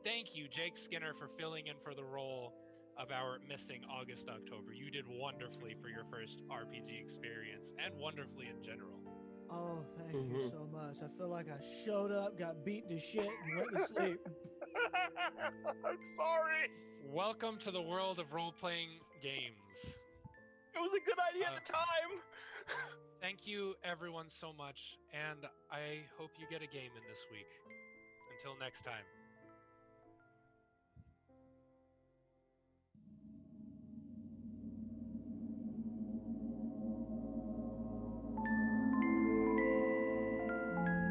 thank you, Jake Skinner, for filling in for the role of our missing August October. You did wonderfully for your first RPG experience, and wonderfully in general. Oh, thank you so much. I feel like I showed up, got beat to shit, and went to sleep. I'm sorry. Welcome to the world of role-playing games. It was a good idea at the time. Thank you, everyone, so much, and I hope you get a game in this week. Until next time.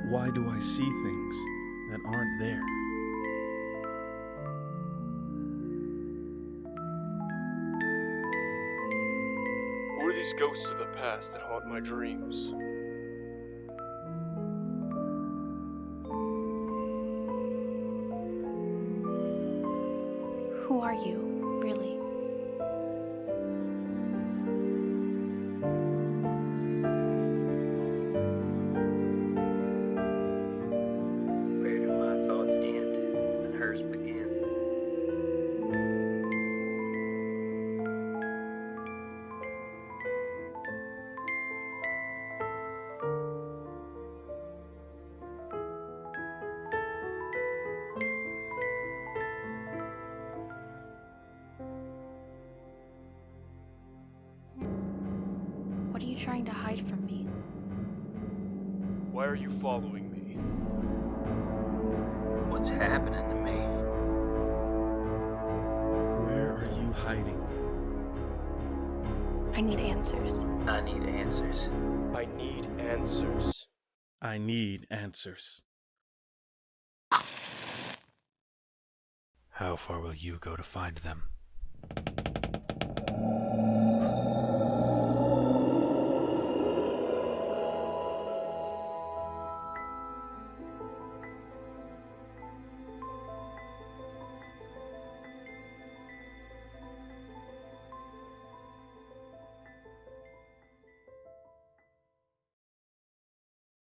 Why do I see things that aren't there. Who are these ghosts of the past that haunt my dreams? Who are you, really? Where do my thoughts end and hers begin? What are you trying to hide from me? Why are you following me? What's happening to me? Where are you hiding? I need answers. I need answers. I need answers. I need answers. How far will you go to find them?